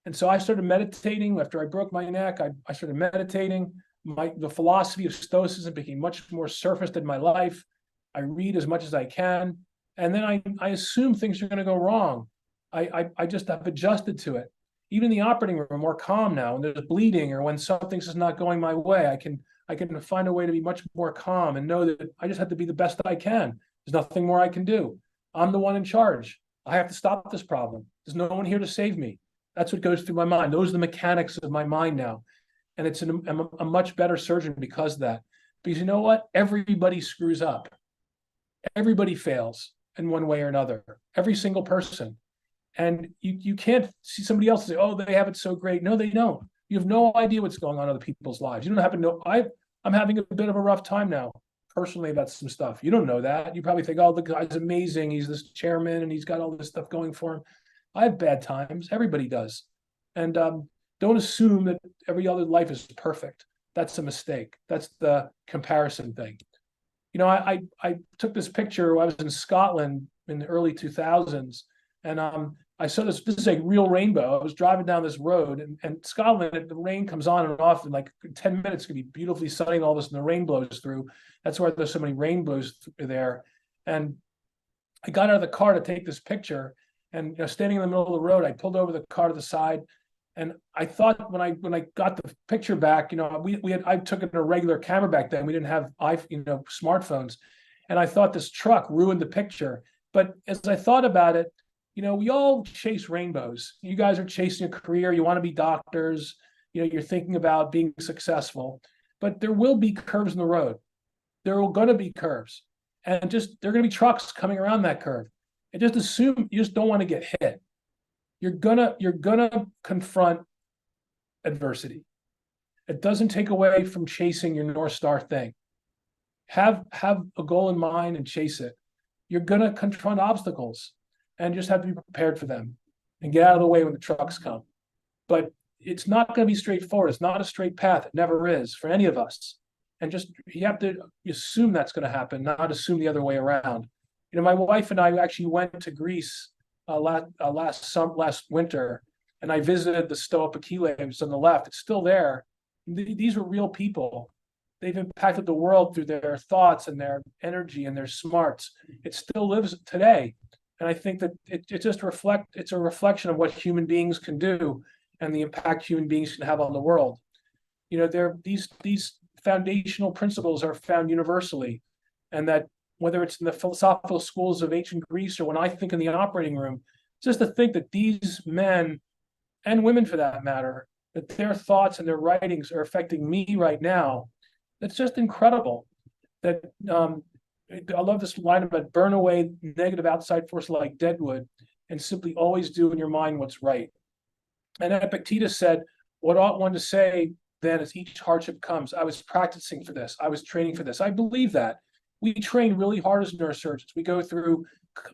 And so I started meditating. After I broke my neck, I started meditating. The philosophy of Stoicism became much more surfaced in my life. I read as much as I can. And then I assume things are going to go wrong. I just have adjusted to it. Even in the operating room, I'm more calm now. When there's bleeding or when something's just not going my way, I can find a way to be much more calm and know that I just have to be the best I can. There's nothing more I can do. I'm the one in charge. I have to stop this problem. There's no one here to save me. That's what goes through my mind. Those are the mechanics of my mind now. And I'm a much better surgeon because of that. Because you know what? Everybody screws up. Everybody fails in one way or another. Every single person. And you can't see somebody else say, oh, they have it so great. No, they don't. You have no idea what's going on in other people's lives. You don't happen to know. I'm having a bit of a rough time now, personally, about some stuff. You don't know that. You probably think, oh, the guy's amazing. He's this chairman and he's got all this stuff going for him. I have bad times. Everybody does. And don't assume that every other life is perfect. That's a mistake. That's the comparison thing. You know, I took this picture when I was in Scotland in the early 2000s, and I saw this is a real rainbow. I was driving down this road, and Scotland, the rain comes on and off in like 10 minutes. It could be beautifully sunny, and all of a sudden the rain blows through. That's why there's so many rainbows there. And I got out of the car to take this picture, and standing in the middle of the road, I pulled over the car to the side, and I thought when I got the picture back, I took it in a regular camera back then. We didn't have smartphones, and I thought this truck ruined the picture. But as I thought about it, we all chase rainbows. You guys are chasing a career. You want to be doctors. You're thinking about being successful, but there will be curves in the road. There are going to be curves, and there are going to be trucks coming around that curve. And just assume you just don't want to get hit. You're gonna confront adversity. It doesn't take away from chasing your North Star thing. Have a goal in mind and chase it. You're gonna confront obstacles and just have to be prepared for them and get out of the way when the trucks come. But it's not going to be straightforward. It's not a straight path. It never is for any of us. And you have to assume that's going to happen, not assume the other way around. My wife and I actually went to Greece last winter, and I visited the Stoa Pakilems on the left. It's still there. These were real people. They've impacted the world through their thoughts and their energy and their smarts. It still lives today. And I think that it's a reflection of what human beings can do and the impact human beings can have on the world. These foundational principles are found universally, and that whether it's in the philosophical schools of ancient Greece or when I think in the operating room, just to think that these men and women for that matter, that their thoughts and their writings are affecting me right now, that's just incredible. That I love this line about burn away negative outside force like deadwood and simply always do in your mind what's right. And Epictetus said, what ought one to say then as each hardship comes? I was practicing for this. I was training for this. I believe that. We train really hard as neurosurgeons. We go through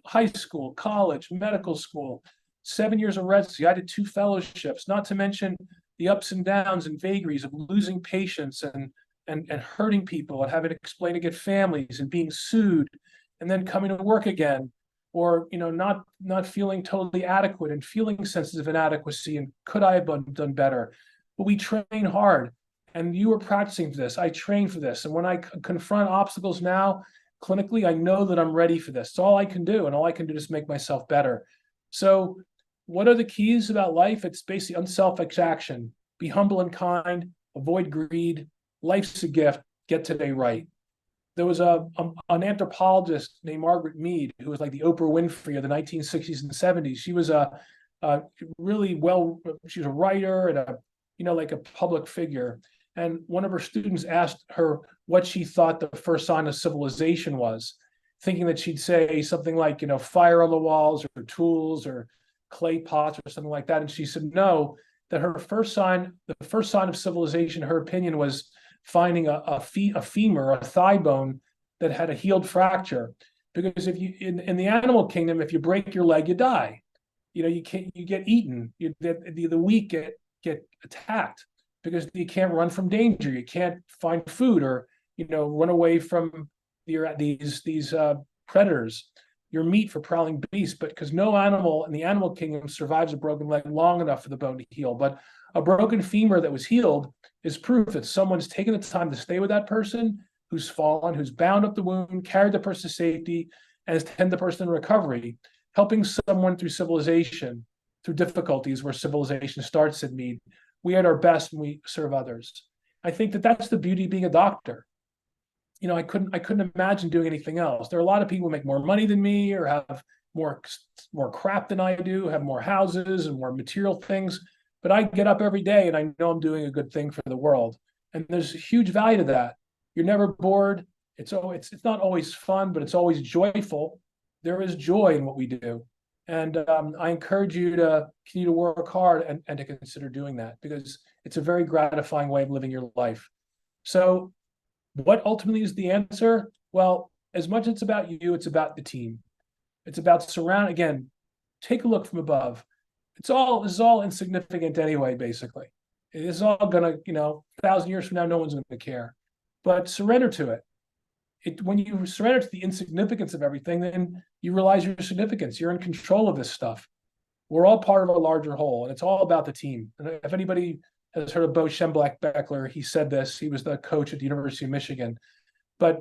high school, college, medical school, 7 years of residency. I did 2 fellowships, not to mention the ups and downs and vagaries of losing patients and hurting people and having to explain to get families and being sued and then coming to work again, or not feeling totally adequate and feeling senses of inadequacy and could I have done better. But we train hard. And you were practicing for this. I trained for this. And when I confront obstacles now, clinically, I know that I'm ready for this. It's all I can do. And all I can do is make myself better. So what are the keys about life? It's basically unselfish action. Be humble and kind. Avoid greed. Life's a gift. Get today right. There was an anthropologist named Margaret Mead, who was like the Oprah Winfrey of the 1960s and 70s. She was she was a writer and like a public figure. And one of her students asked her what she thought the first sign of civilization was, thinking that she'd say something like, fire on the walls or tools or clay pots or something like that. And she said, no, that the first sign of civilization, her opinion, was finding a femur, a thigh bone that had a healed fracture. Because if you in the animal kingdom, if you break your leg, you die. You get eaten. The weak get attacked because you can't run from danger. You can't find food or run away from these predators. You're meat for prowling beasts, but because no animal in the animal kingdom survives a broken leg long enough for the bone to heal. But a broken femur that was healed is proof that someone's taken the time to stay with that person who's fallen, who's bound up the wound, carried the person to safety, and attend the person in recovery, helping someone through civilization, through difficulties where civilization starts, said Mead. We at our best when we serve others. I think that that's the beauty of being a doctor. You know, I couldn't imagine doing anything else. There are a lot of people who make more money than me or have more crap than I do, have more houses and more material things. But I get up every day and I know I'm doing a good thing for the world. And there's huge value to that. You're never bored. It's not always fun, but it's always joyful. There is joy in what we do. And I encourage you to continue to work hard and to consider doing that, because it's a very gratifying way of living your life. So what ultimately is the answer? Well, as much as it's about you, it's about the team. It's about again, take a look from above. This is all insignificant anyway, basically. It is all gonna, 1,000 years from now, no one's gonna care. But surrender to it. When you surrender to the insignificance of everything, then you realize your significance. You're in control of this stuff. We're all part of a larger whole, and it's all about the team. And if anybody has heard of Bo Schemblack-Beckler, he said this. He was the coach at the University of Michigan. But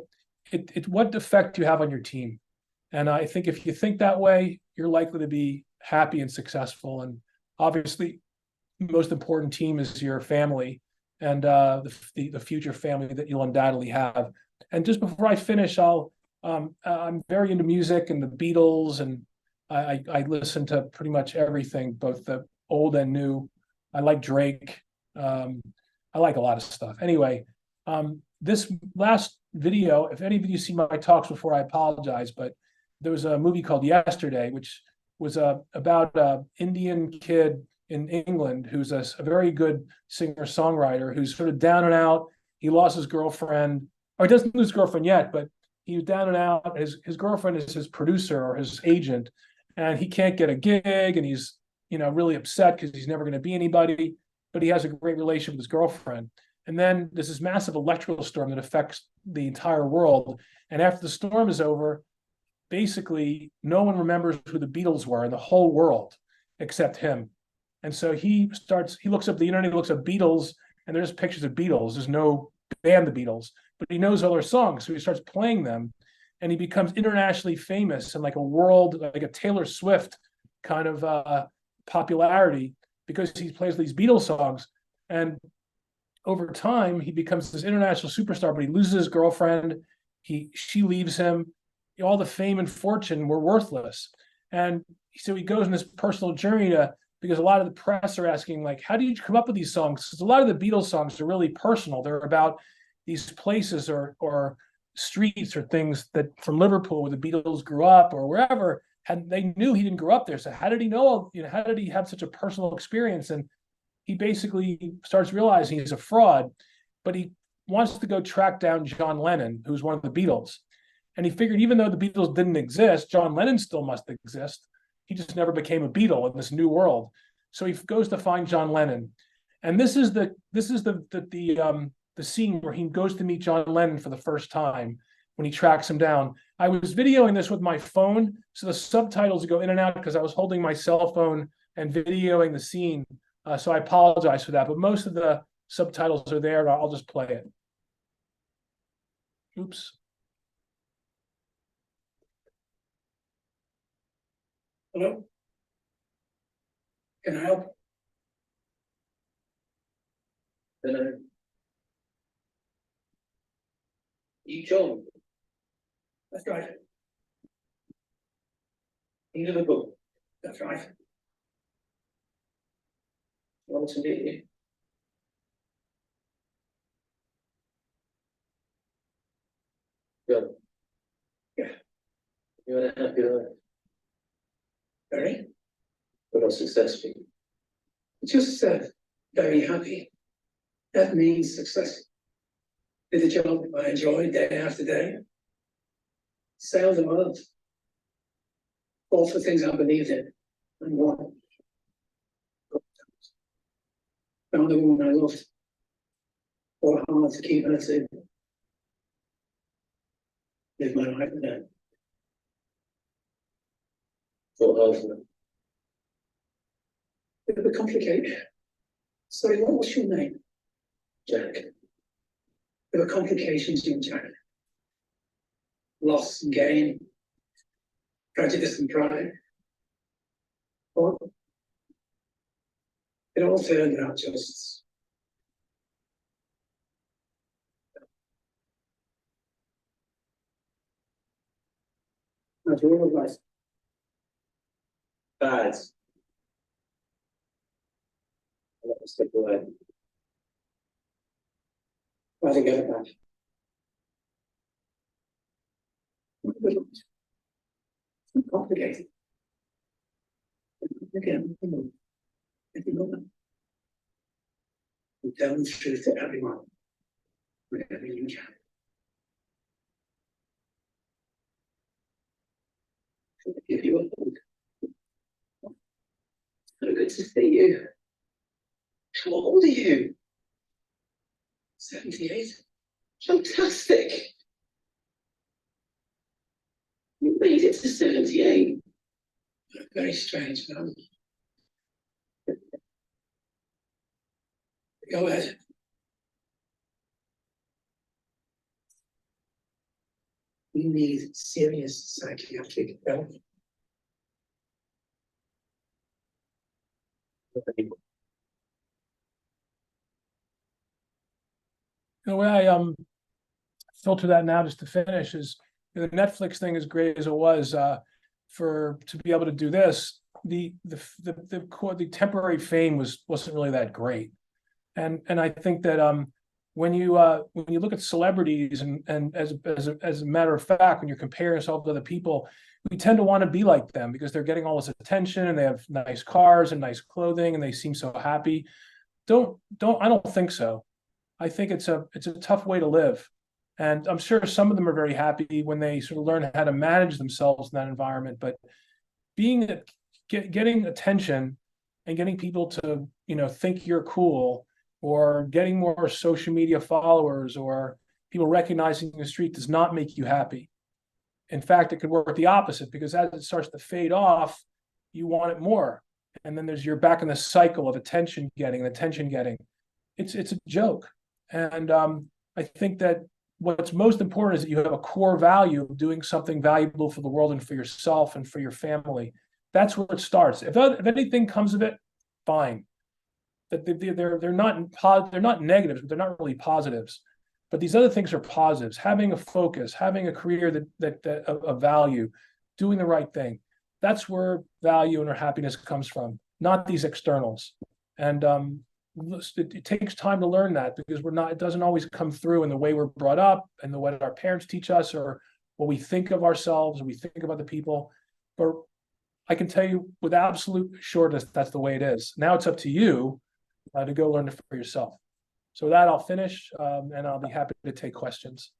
what effect do you have on your team? And I think if you think that way, you're likely to be happy and successful. And obviously, the most important team is your family and the future family that you'll undoubtedly have. And just before I finish, I'm very into music and the Beatles, and I listen to pretty much everything, both the old and new. I like Drake. I like a lot of stuff. Anyway, this last video, if any of you see my talks before, I apologize, but there was a movie called Yesterday, which was about an Indian kid in England who's a very good singer-songwriter who's sort of down and out. He lost his girlfriend, or he doesn't lose his girlfriend yet, but he was down and out. His girlfriend is his producer or his agent, and he can't get a gig, and he's really upset because he's never going to be anybody, but he has a great relationship with his girlfriend. And then there's this massive electrical storm that affects the entire world. And after the storm is over, basically no one remembers who the Beatles were in the whole world except him. And so he looks up the internet, he looks up Beatles, and there's pictures of Beatles. There's no band, the Beatles, but he knows all their songs. So he starts playing them, and he becomes internationally famous and like a Taylor Swift kind of popularity, because he plays these Beatles songs. And over time, he becomes this international superstar, but he loses his girlfriend. She leaves him. All the fame and fortune were worthless. And so he goes on this personal journey because a lot of the press are asking, like, how did you come up with these songs? Because a lot of the Beatles songs are really personal. They're about these places or streets or things that from Liverpool where the Beatles grew up or wherever, they knew he didn't grow up there. So how did he know, how did he have such a personal experience? And he basically starts realizing he's a fraud, but he wants to go track down John Lennon, who's one of the Beatles. And he figured even though the Beatles didn't exist, John Lennon still must exist. He just never became a Beatle in this new world. So he goes to find John Lennon. And this is the scene where he goes to meet John Lennon for the first time when he tracks him down. I was videoing this with my phone, so the subtitles go in and out because I was holding my cell phone and videoing the scene. So I apologize for that, but most of the subtitles are there, and I'll just play it. Oops. Hello? Can I help? Hello? You John? That's right. In Liverpool? That's right. Want to meet you? Good. Yeah. You had a happy life? Very. But not successful. Just very happy. That means success. Did the job I enjoyed day after day. Sailed the world. Fought for things I believed in and won. Found the woman I loved. Fought hard to keep her safe. Live my life with her. Fought hard for them. Bit of a complicated. Sorry, what was your name? Jack. There were complications in Jack. Loss and gain. prejudice and pride. Well, it all turned out just as all of us bad. Let me step away. I think get it back. It's too complicated. Again, everyone. You tell the truth to everyone whenever you can. Give you a hug. So good to see you. How old are you? 78. Fantastic. You made it to 78. Very strange, man. Go ahead. You need serious psychiatric help. The way I filter that now, just to finish, is the Netflix thing, as great as it was, to be able to do this, the temporary fame wasn't really that great, and I think that when you look at celebrities and as a matter of fact, when you're comparing yourself to other people, we tend to want to be like them because they're getting all this attention and they have nice cars and nice clothing and they seem so happy. I don't think so. I think it's a tough way to live. And I'm sure some of them are very happy when they sort of learn how to manage themselves in that environment. But getting attention and getting people to, think you're cool, or getting more social media followers or people recognizing you in the street does not make you happy. In fact, it could work the opposite, because as it starts to fade off, you want it more. And then you're back in the cycle of attention getting. It's a joke. And I think that what's most important is that you have a core value of doing something valuable for the world and for yourself and for your family. That's where it starts. If anything comes of it, fine. That they're not negatives, but they're not really positives. But these other things are positives. Having a focus, having a career that of value, doing the right thing. That's where value and our happiness comes from, not these externals. And it takes time to learn that, because it doesn't always come through in the way we're brought up and the way our parents teach us, or what we think of ourselves and we think of other people. But I can tell you with absolute sureness, that's the way it is. Now it's up to you to go learn it for yourself. So with that, I'll finish, and I'll be happy to take questions.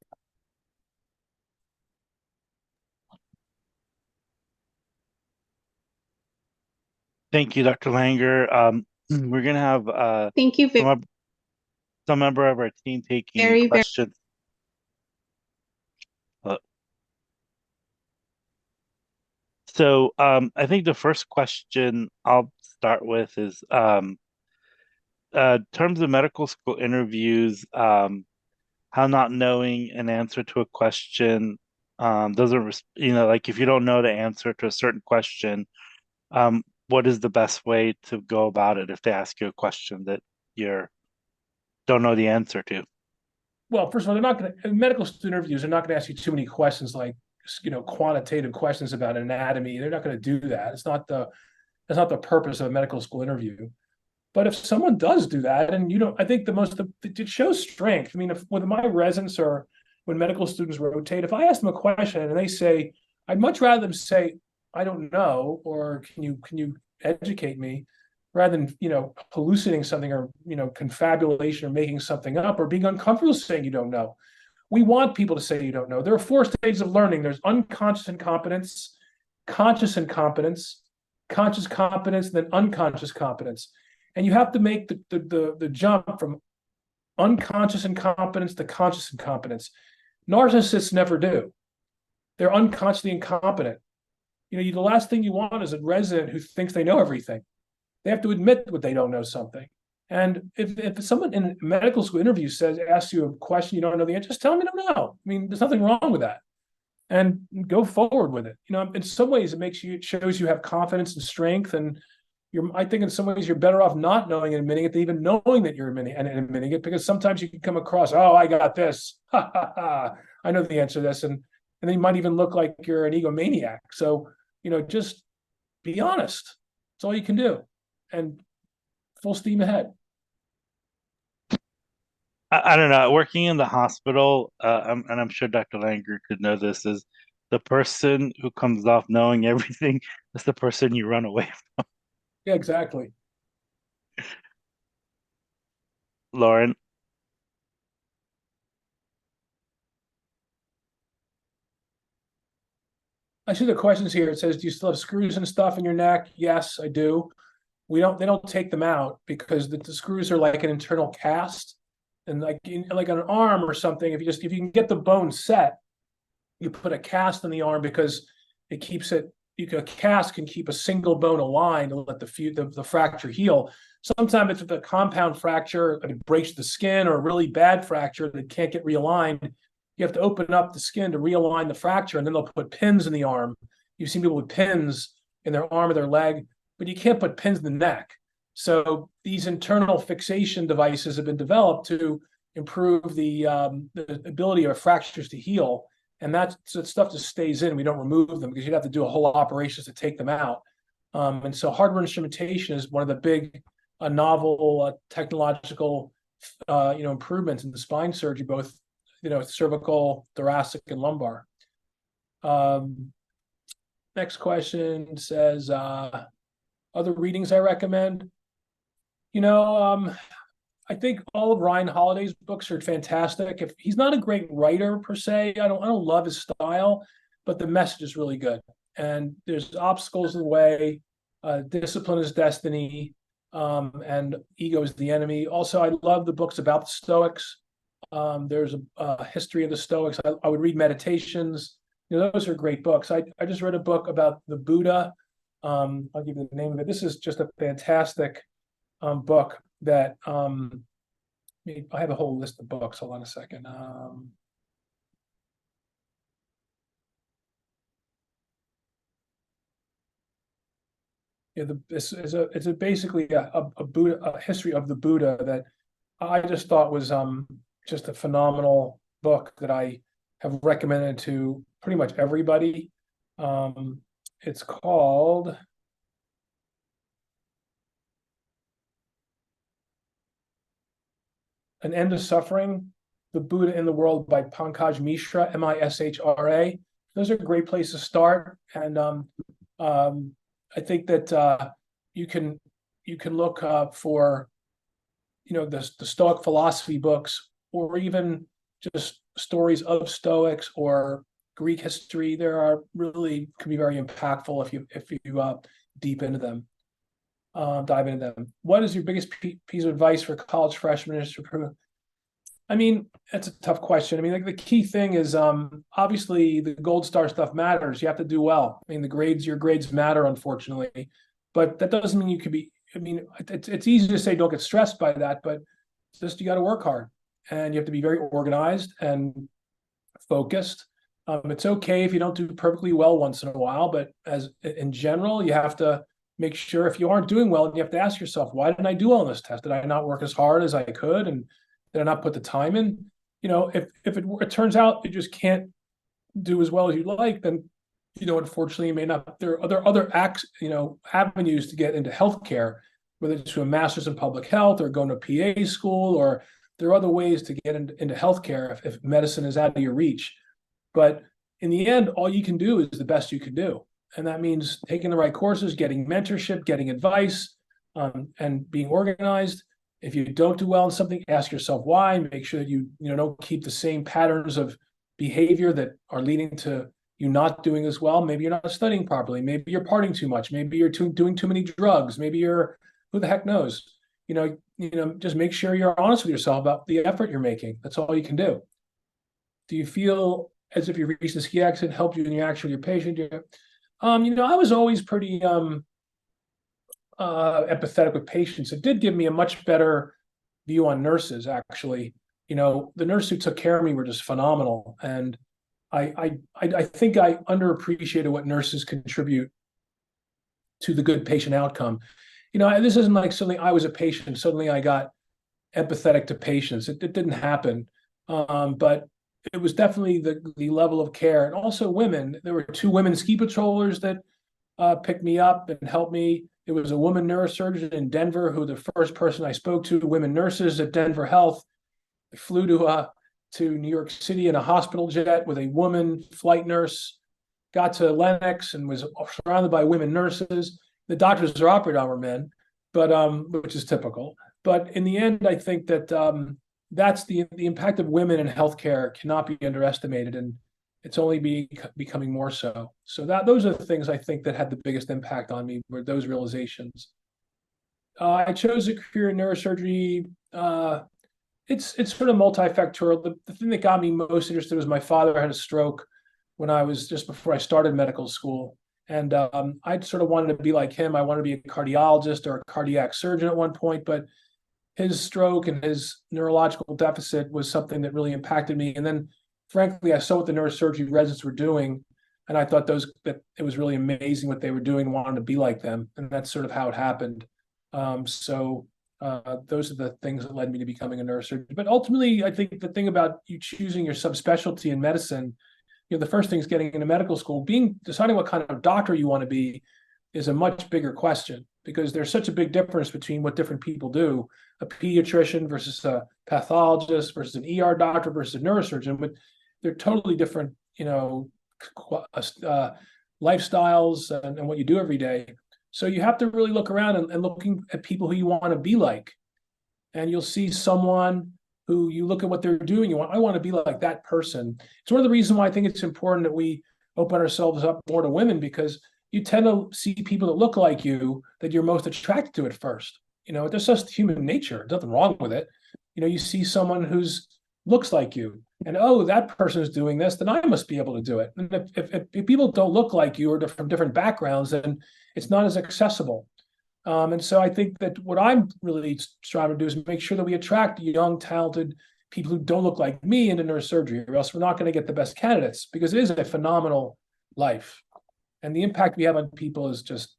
Thank you, Dr. Langer. We're going to have Thank you some member of our team taking very questions. So I think the first question I'll start with is terms of medical school interviews, how not knowing an answer to a question doesn't, like if you don't know the answer to a certain question, what is the best way to go about it if they ask you a question that you don't know the answer to? Well, first of all, they're not going to, medical student interviews are not going to ask you too many questions like, quantitative questions about anatomy. They're not going to do that. That's not the purpose of a medical school interview. But if someone does do that, and I think it shows strength. I mean, when my residents or when medical students rotate, if I ask them a question and they say, I'd much rather them say, I don't know, or can you educate me, rather than hallucinating something, or confabulation, or making something up, or being uncomfortable saying you don't know. We want people to say you don't know. There are 4 stages of learning. There's unconscious incompetence, conscious incompetence, conscious competence, and then unconscious competence. And you have to make the jump from unconscious incompetence to conscious incompetence. Narcissists never do. They're unconsciously incompetent. The last thing you want is a resident who thinks they know everything. They have to admit that they don't know something. And if someone in a medical school interview asks you a question you don't know the answer, just tell them you don't know. I mean, there's nothing wrong with that. and go forward with it. In some ways it shows you have confidence and strength, and I think in some ways you're better off not knowing and admitting it than even knowing that you're admitting it, because sometimes you can come across, oh, I got this. Ha ha ha. I know the answer to this. And then you might even look like you're an egomaniac. So, just be honest. That's all you can do. And full steam ahead. I don't know. Working in the hospital, and I'm sure Dr. Langer could know this, is the person who comes off knowing everything is the person you run away from. Yeah, exactly. Lauren. I see the questions here. It says, do you still have screws and stuff in your neck? Yes, I do. They don't take them out because the screws are like an internal cast. And like an arm or something, if you can get the bone set, you put a cast on the arm because it keeps it. A cast can keep a single bone aligned and let the fracture heal. Sometimes it's with a compound fracture, like it breaks the skin, or a really bad fracture that can't get realigned. You have to open up the skin to realign the fracture, and then they'll put pins in the arm. You've seen people with pins in their arm or their leg, but you can't put pins in the neck. So these internal fixation devices have been developed to improve the ability of fractures to heal. And that stuff just stays in. We don't remove them because you'd have to do a whole operations to take them out. And so hardware instrumentation is one of the big novel technological improvements in the spine surgery, both cervical, thoracic, and lumbar. Next question says, other readings I recommend. I think all of Ryan Holiday's books are fantastic. If he's not a great writer per se, I don't love his style, but the message is really good. And there's obstacles in the way. Discipline is destiny, and ego is the enemy. Also, I love the books about the Stoics. There's a history of the Stoics. I would read Meditations. Those are great books. I just read a book about the Buddha. I'll give you the name of it. This is just a fantastic book that I have a whole list of books. Hold on a second. It's basically a history of the Buddha that I just thought was just a phenomenal book that I have recommended to pretty much everybody. It's called An End to Suffering, The Buddha in the World by Pankaj Mishra, Mishra. Those are a great place to start. And I think that you can look for the Stoic philosophy books, or even just stories of Stoics or Greek history. Can be very impactful if you dive into them. What is your biggest piece of advice for college freshmen? I mean, that's a tough question. I mean, like the key thing is obviously the gold star stuff matters. You have to do well. I mean, your grades matter, unfortunately, but that doesn't mean you could be. I mean, it's easy to say don't get stressed by that, but just you got to work hard, and you have to be very organized and focused. It's okay if you don't do perfectly well once in a while, but in general, you have to make sure if you aren't doing well, you have to ask yourself, why didn't I do well on this test? Did I not work as hard as I could? And did I not put the time in? If it turns out you just can't do as well as you'd like, then, unfortunately you may not. There are other avenues to get into healthcare, whether it's to a master's in public health or going to PA school, or there are other ways to get into healthcare if medicine is out of your reach. But in the end, all you can do is the best you can do. And that means taking the right courses, getting mentorship, getting advice, and being organized. If you don't do well in something, ask yourself why. Make sure that you don't keep the same patterns of behavior that are leading to you not doing as well. Maybe you're not studying properly. Maybe you're partying too much. Maybe you're doing too many drugs. Maybe who the heck knows? Just make sure you're honest with yourself about the effort you're making. That's all you can do. Do you feel as if you reached a ski accident helped you in your action with your patient? I was always pretty empathetic with patients. It did give me a much better view on nurses, actually. The nurse who took care of me were just phenomenal. And I think I underappreciated what nurses contribute to the good patient outcome. This isn't like suddenly I was a patient, suddenly I got empathetic to patients. It didn't happen. But it was definitely the level of care. And also women. There were 2 women ski patrollers that picked me up and helped me. It was a woman neurosurgeon in Denver who the first person I spoke to, women nurses at Denver Health. I flew to New York City in a hospital jet with a woman flight nurse, got to Lenox and was surrounded by women nurses. The doctors who operated on were men, but which is typical. But in the end, I think that that's the impact of women in healthcare cannot be underestimated, and it's only becoming more so. So those are the things I think that had the biggest impact on me, were those realizations. I chose a career in neurosurgery. It's sort of multifactorial. The thing that got me most interested was my father had a stroke when I was just before I started medical school. And I sort of wanted to be like him. I wanted to be a cardiologist or a cardiac surgeon at one point, but his stroke and his neurological deficit was something that really impacted me. And then, frankly, I saw what the neurosurgery residents were doing, and I thought that it was really amazing what they were doing, and wanted to be like them. And that's sort of how it happened. Those are the things that led me to becoming a neurosurgeon. But ultimately, I think the thing about you choosing your subspecialty in medicine, the first thing is getting into medical school. Deciding what kind of doctor you want to be is a much bigger question, because there's such a big difference between what different people do. A pediatrician versus a pathologist versus an ER doctor versus a neurosurgeon, but they're totally different, lifestyles and what you do every day. So you have to really look around and looking at people who you want to be like. And you'll see someone who you look at what they're doing, I want to be like that person. It's one of the reasons why I think it's important that we open ourselves up more to women, because you tend to see people that look like you that you're most attracted to at first. It's just human nature. There's nothing wrong with it. You see someone who's looks like you, and that person is doing this, then I must be able to do it. And if people don't look like you or from different backgrounds, then it's not as accessible. And so I think that what I'm really striving to do is make sure that we attract young, talented people who don't look like me into neurosurgery, or else we're not going to get the best candidates, because it is a phenomenal life. And the impact we have on people is just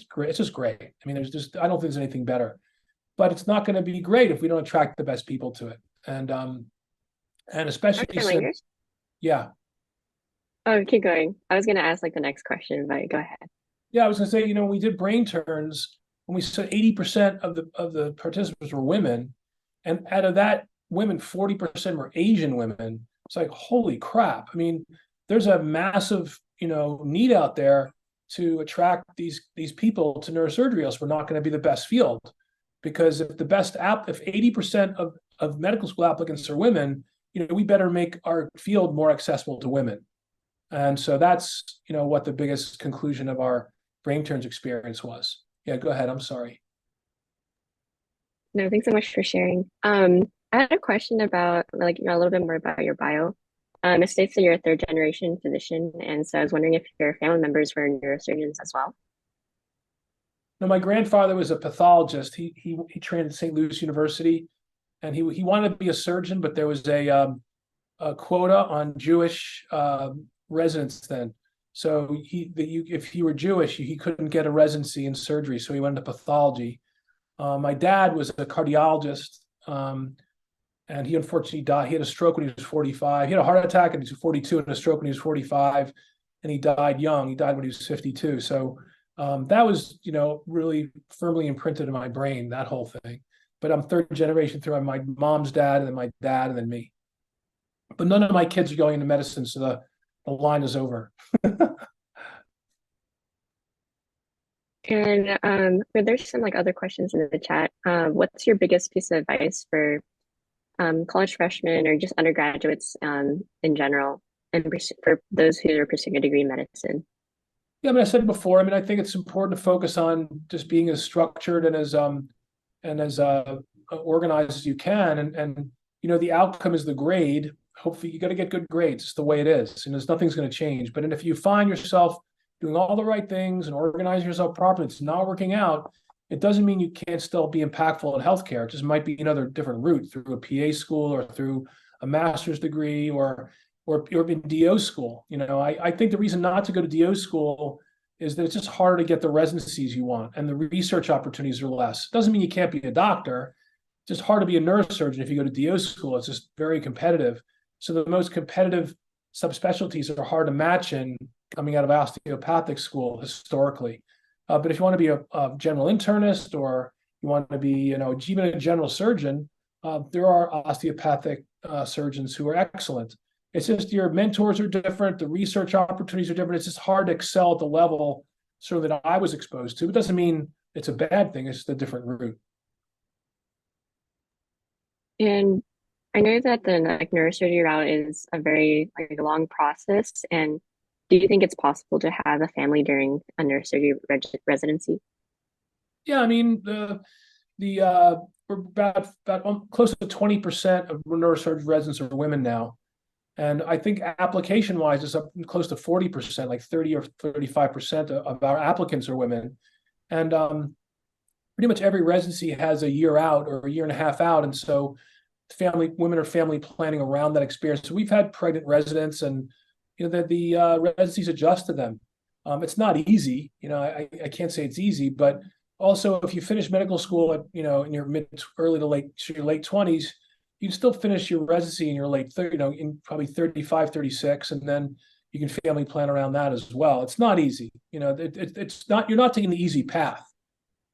great. It's just great. I mean, I don't think there's anything better, but it's not going to be great if we don't attract the best people to it. And especially, yeah. Oh, keep going. I was going to ask the next question, but go ahead. Yeah, I was going to say, we did brain turns when we said 80% of the participants were women, and out of that women, 40% were Asian women. It's like, holy crap. I mean, there's a massive need out there to attract these people to neurosurgery, else we're not going to be the best field. Because if 80% of medical school applicants are women, we better make our field more accessible to women. And so that's what the biggest conclusion of our brain turns experience was. Yeah, go ahead. I'm sorry. No, thanks so much for sharing. I had a question about a little bit more about your bio. It states that you're a 3rd-generation physician, and so I was wondering if your family members were neurosurgeons as well. No, my grandfather was a pathologist. He trained at St. Louis University, and he wanted to be a surgeon, but there was a quota on Jewish residents then. So if you were Jewish, he couldn't get a residency in surgery, so he went into pathology. My dad was a cardiologist. And he unfortunately died. He had a stroke when he was 45. He had a heart attack when he was 42 and a stroke when he was 45. And he died young. He died when he was 52. So that was, really firmly imprinted in my brain, that whole thing. But I'm 3rd generation through my mom's dad, and then my dad, and then me. But none of my kids are going into medicine, so the line is over. And there's some other questions in the chat. What's your biggest piece of advice for college freshmen or just undergraduates in general, and for those who are pursuing a degree in medicine? Yeah, I mean, I said before, I think it's important to focus on just being as structured and as organized as you can. And the outcome is the grade. Hopefully you got to get good grades. It's the way it is. And nothing's going to change. But if you find yourself doing all the right things and organizing yourself properly, it's not working out, it doesn't mean you can't still be impactful in healthcare. It just might be another different route, through a PA school or through a master's degree or or in DO school. I think the reason not to go to DO school is that it's just harder to get the residencies you want, and the research opportunities are less. Doesn't mean you can't be a doctor. It's just hard to be a neurosurgeon if you go to DO school. It's just very competitive. So the most competitive subspecialties are hard to match in coming out of osteopathic school historically. But if you want to be a general internist, or you want to be, even a general surgeon, there are osteopathic surgeons who are excellent. It's just your mentors are different, the research opportunities are different. It's just hard to excel at the level sort of that I was exposed to. It doesn't mean it's a bad thing. It's just a different route. And I know that the neurosurgery route is a very long process. And do you think it's possible to have a family during a neurosurgery residency? Yeah, I mean, we're about close to 20% of neurosurgery residents are women now. And I think application-wise, it's up close to 40%, like 30 or 35% of our applicants are women. And pretty much every residency has a year out or a year and a half out. And so women are family planning around that experience. So we've had pregnant residents, and the residencies adjust to them. It's not easy. I can't say it's easy, but also if you finish medical school at, in your early to late 20s, you can still finish your residency in your late 30, in probably 35, 36, and then you can family plan around that as well. It's not easy. It's not, you're not taking the easy path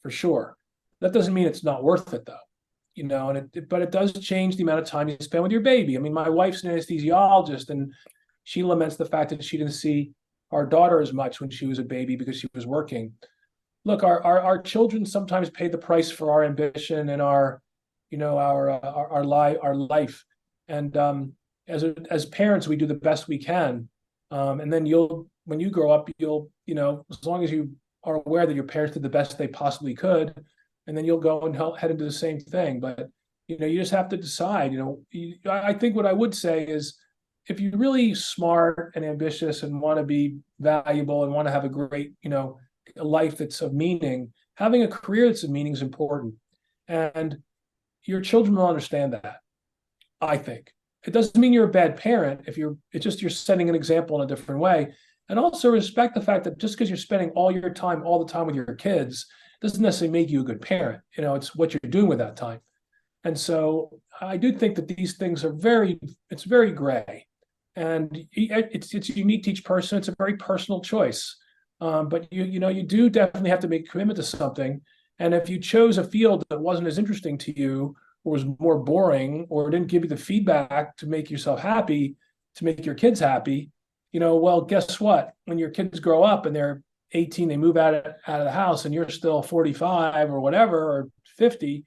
for sure. That doesn't mean it's not worth it though, but it does change the amount of time you spend with your baby. I mean, my wife's an anesthesiologist, and she laments the fact that she didn't see our daughter as much when she was a baby because she was working. Look, our children sometimes pay the price for our ambition and our life. And as parents, we do the best we can. And then when you grow up, as long as you are aware that your parents did the best they possibly could, and then you'll go and head into the same thing. But you just have to decide. I think what I would say is, if you're really smart and ambitious and want to be valuable and want to have a great, a life that's of meaning, having a career that's of meaning is important. And your children will understand that, I think. It doesn't mean you're a bad parent it's just you're setting an example in a different way. And also respect the fact that just because you're spending all the time with your kids, doesn't necessarily make you a good parent. It's what you're doing with that time. And so I do think that these things are it's very gray. And it's unique to each person. It's a very personal choice. But you do definitely have to make a commitment to something. And if you chose a field that wasn't as interesting to you, or was more boring, or didn't give you the feedback to make yourself happy, to make your kids happy, well, guess what? When your kids grow up and they're 18, they move out of the house, and you're still 45 or whatever, or 50,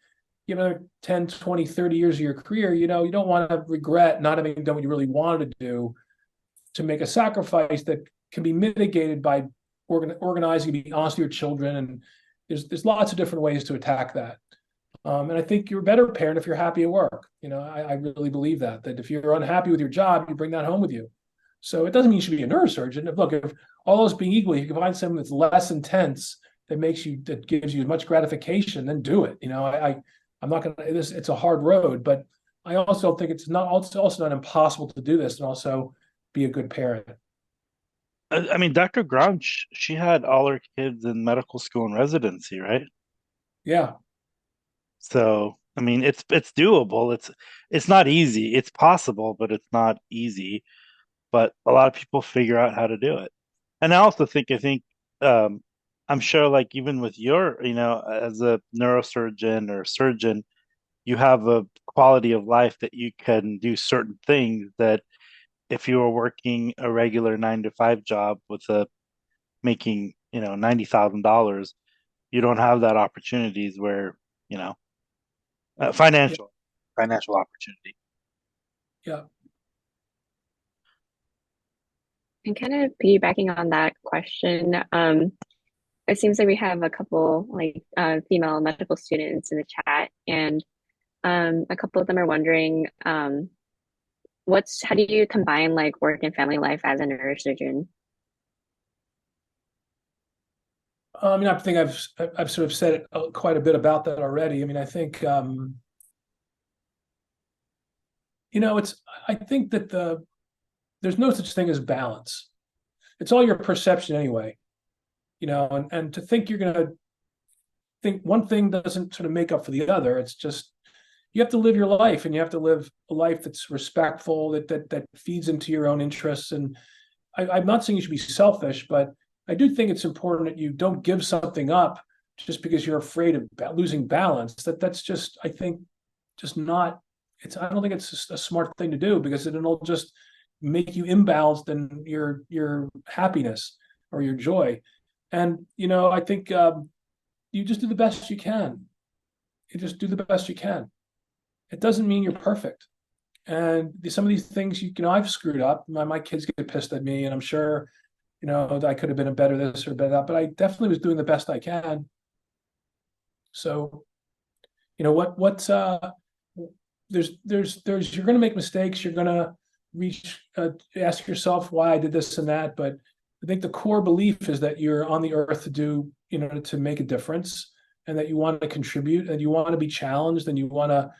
10, 20, 30 years of your career, you don't want to regret not having done what you really wanted to do, to make a sacrifice that can be mitigated by organizing, being honest with your children. And there's lots of different ways to attack that. And I think you're a better parent if you're happy at work. I really believe that if you're unhappy with your job, you bring that home with you. So it doesn't mean you should be a neurosurgeon. Look, if all else being equal, you can find something that's less intense, that gives you as much gratification, then do it. I'm not going to, it's a hard road, but I also think it's also not impossible to do this and also be a good parent. I mean, Dr. Grunch, she had all her kids in medical school and residency, right? Yeah. So, I mean, it's doable. It's not easy. It's possible, but it's not easy. But a lot of people figure out how to do it. And I also think, I'm sure, like, even with your, as a neurosurgeon or surgeon, you have a quality of life that you can do certain things that if you were working a regular 9-to-5 job with making, $90,000, you don't have that opportunities where, financial opportunity. Yeah. And kind of piggybacking on that question, it seems like we have a couple female medical students in the chat, and a couple of them are wondering, how do you combine work and family life as a neurosurgeon? I mean, I think I've sort of said quite a bit about that already. I mean, I think I think that there's no such thing as balance. It's all your perception anyway, and to think you're going to think one thing doesn't sort of make up for the other. It's just, you have to live your life, and you have to live a life that's respectful, that feeds into your own interests. And I'm not saying you should be selfish, but I do think it's important that you don't give something up just because you're afraid of losing balance. That's just, I think, just not. I don't think it's just a smart thing to do, because it'll just make you imbalanced in your happiness or your joy. And I think you just do the best you can. You just do the best you can. It doesn't mean you're perfect. And some of these things, I've screwed up. My kids get pissed at me, and I'm sure, I could have been a better this or better that, but I definitely was doing the best I can. So, there's you're going to make mistakes. You're going to ask yourself why I did this and that. But I think the core belief is that you're on the earth to do, to make a difference, and that you want to contribute, and you want to be challenged, and you want to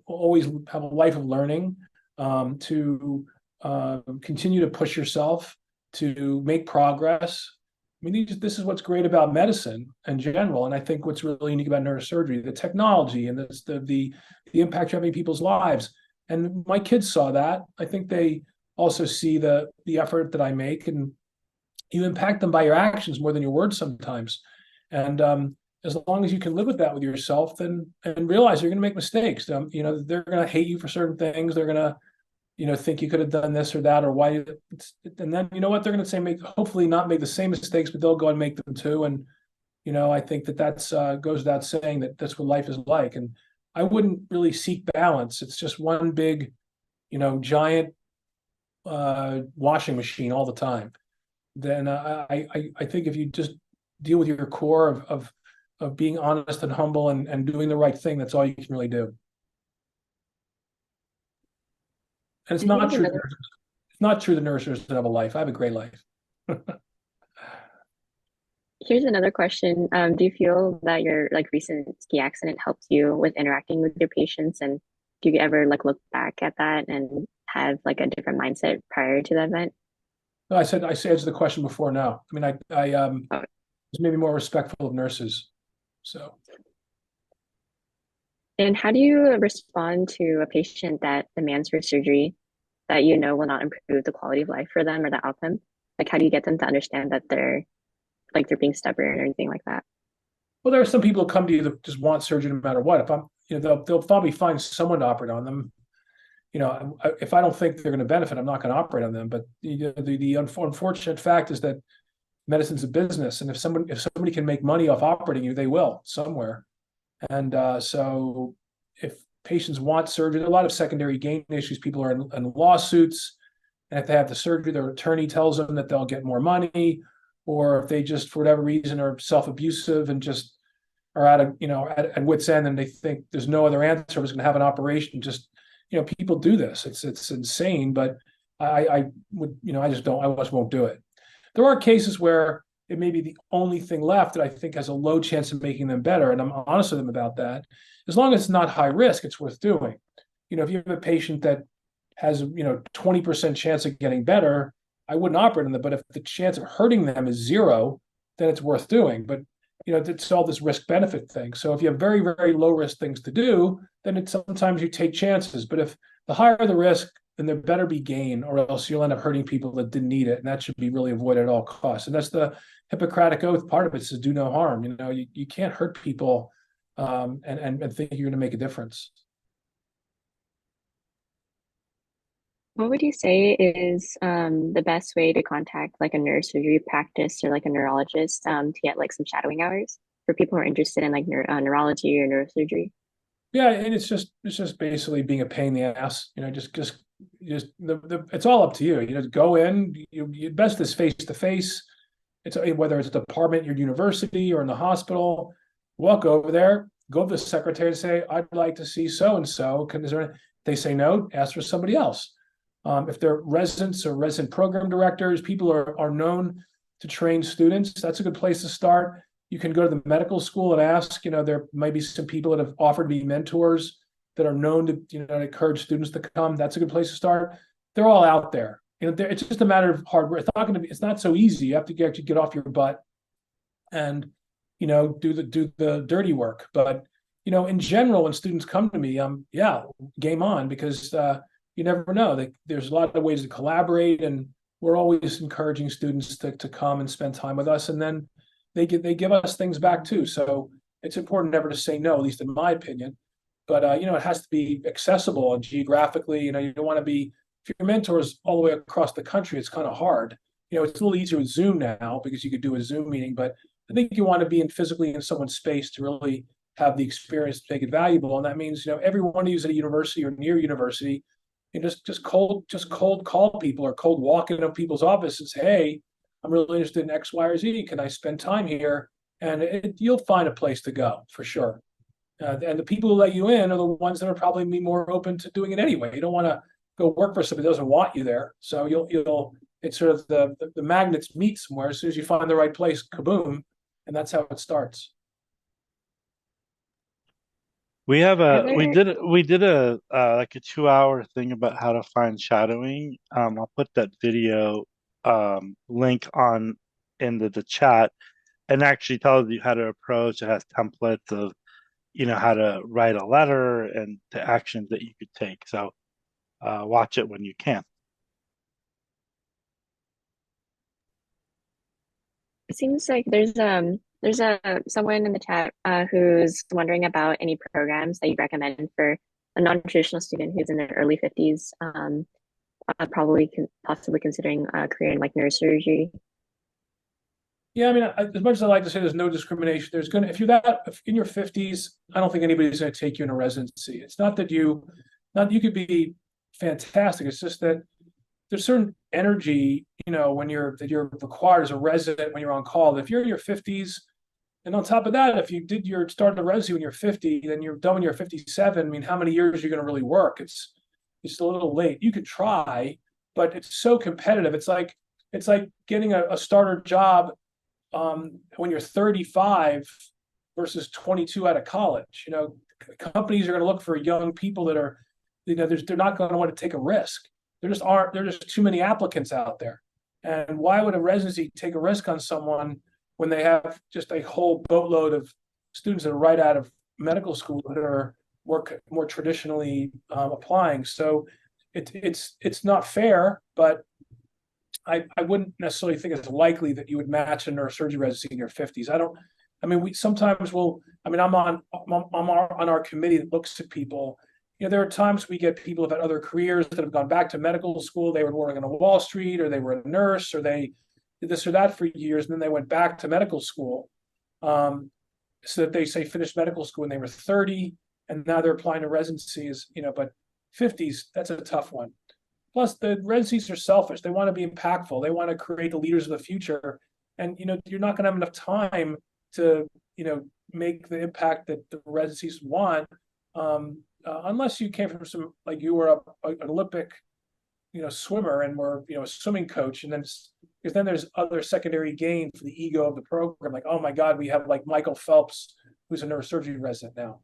always have a life of learning, to continue to push yourself, to make progress. I mean, this is what's great about medicine in general, and I think what's really unique about neurosurgery, the technology and the impact you're having in people's lives. And my kids saw that. I think they also see the effort that I make, and you impact them by your actions more than your words sometimes. And as long as you can live with that with yourself, and realize you're going to make mistakes. They're going to hate you for certain things. They're going to, think you could have done this or that, or why. And then what they're going to say, hopefully not make the same mistakes, but they'll go and make them too. And I think that's goes without saying that that's what life is like. And I wouldn't really seek balance. It's just one big, giant washing machine all the time. Then I think if you just deal with your core of being honest and humble and doing the right thing, that's all you can really do. And it's not true. It's not true that neurosurgeons don't have a life. I have a great life. Here's another question. Do you feel that your recent ski accident helped you with interacting with your patients? And do you ever look back at that and have a different mindset prior to the event? No, I answered the question before. No, I mean, I was maybe more respectful of nurses. So. And how do you respond to a patient that demands for surgery that will not improve the quality of life for them or the outcome? How do you get them to understand that they're being stubborn or anything like that? Well, there are some people who come to you that just want surgery no matter what. If I'm, they'll probably find someone to operate on them. If I don't think they're going to benefit, I'm not going to operate on them. But the unfortunate fact is that medicine's a business, and if somebody can make money off operating you, they will somewhere. And so if patients want surgery, there are a lot of secondary gain issues. People are in lawsuits, and if they have the surgery, their attorney tells them that they'll get more money, or if they just, for whatever reason, are self-abusive and just are at wit's end, and they think there's no other answer, was going to have an operation. Just, people do this. It's insane, but I just won't do it. There are cases where it may be the only thing left that I think has a low chance of making them better, and I'm honest with them about that. As long as it's not high risk, it's worth doing. If you have a patient that has 20% chance of getting better, I wouldn't operate on them. But if the chance of hurting them is 0, then it's worth doing. But it's all this risk benefit thing. So if you have very, very low risk things to do, then sometimes you take chances. But if the higher the risk, then there better be gain, or else you'll end up hurting people that didn't need it, and that should be really avoided at all costs. And that's the Hippocratic Oath. Part of it is do no harm. You can't hurt people and think you're going to make a difference. What would you say is the best way to contact a neurosurgery practice or a neurologist to get some shadowing hours for people who are interested in neurology or neurosurgery? Yeah, and it's just basically being a pain in the ass. It's all up to you. Go in. You best is face to face. It's whether it's a department, your university, or in the hospital. Walk over there, go to the secretary and say, "I'd like to see so and so." They say no, ask for somebody else. If they're residents or resident program directors, people are known to train students. That's a good place to start. You can go to the medical school and ask. There might be some people that have offered to be mentors that are known to encourage students to come. That's a good place to start. They're all out there. it's just a matter of hard work. It's not going to be. It's not so easy. You have to actually get off your butt and do the dirty work. But in general, when students come to me, yeah, game on, because you never know. There's a lot of ways to collaborate, and we're always encouraging students to come and spend time with us, and then they give us things back too. So it's important never to say no, at least in my opinion. But it has to be accessible and geographically. You don't want to be, if your mentor is all the way across the country, it's kind of hard. It's a little easier with Zoom now because you could do a Zoom meeting, but I think you want to be physically in someone's space to really have the experience to make it valuable. And that means, every one of you is at a university or near university, and just cold call people or cold walk into people's offices. Hey, I'm really interested in X, Y, or Z. Can I spend time here? And you'll find a place to go for sure. And the people who let you in are the ones that are probably be more open to doing it anyway. You don't want to go work for somebody that doesn't want you there. So it's sort of the magnets meet somewhere. As soon as you find the right place, kaboom, and that's how it starts. We did a like a 2-hour thing about how to find shadowing. I'll put that video link in the chat, and actually tells you how to approach. It has templates of how to write a letter and the actions that you could take. So watch it when you can. It seems like there's someone in the chat who's wondering about any programs that you recommend for a non-traditional student who's in their early 50s, possibly considering a career in like neurosurgery. Yeah, I mean, as much as I like to say there's no discrimination, if in your 50s, I don't think anybody's going to take you in a residency. It's not that you could be fantastic. It's just that there's certain energy, that you're required as a resident when you're on call. If you're in your 50s, and on top of that, if you started a residency when you're 50, then you're done when you're 57. I mean, how many years are you going to really work? It's a little late. You could try, but it's so competitive. It's like getting a starter job when you're 35 versus 22 out of college. Companies are going to look for young people that are, they're not going to want to take a risk. There just too many applicants out there. And why would a residency take a risk on someone when they have just a whole boatload of students that are right out of medical school that are more traditionally applying? So it's not fair, but I wouldn't necessarily think it's likely that you would match a neurosurgery residency in your 50s. I'm on our committee that looks at people. There are times we get people who've had other careers that have gone back to medical school. They were working on Wall Street, or they were a nurse, or they did this or that for years, and then they went back to medical school. So that they finished medical school when they were 30, and now they're applying to residencies. But 50s, that's a tough one. Plus, the residencies are selfish. They want to be impactful. They want to create the leaders of the future. And, you're not going to have enough time to, make the impact that the residencies want, unless you came from like you were an Olympic, swimmer and were, a swimming coach. And then, because then there's other secondary gain for the ego of the program. Like, oh my God, we have like Michael Phelps, who's a neurosurgery resident now.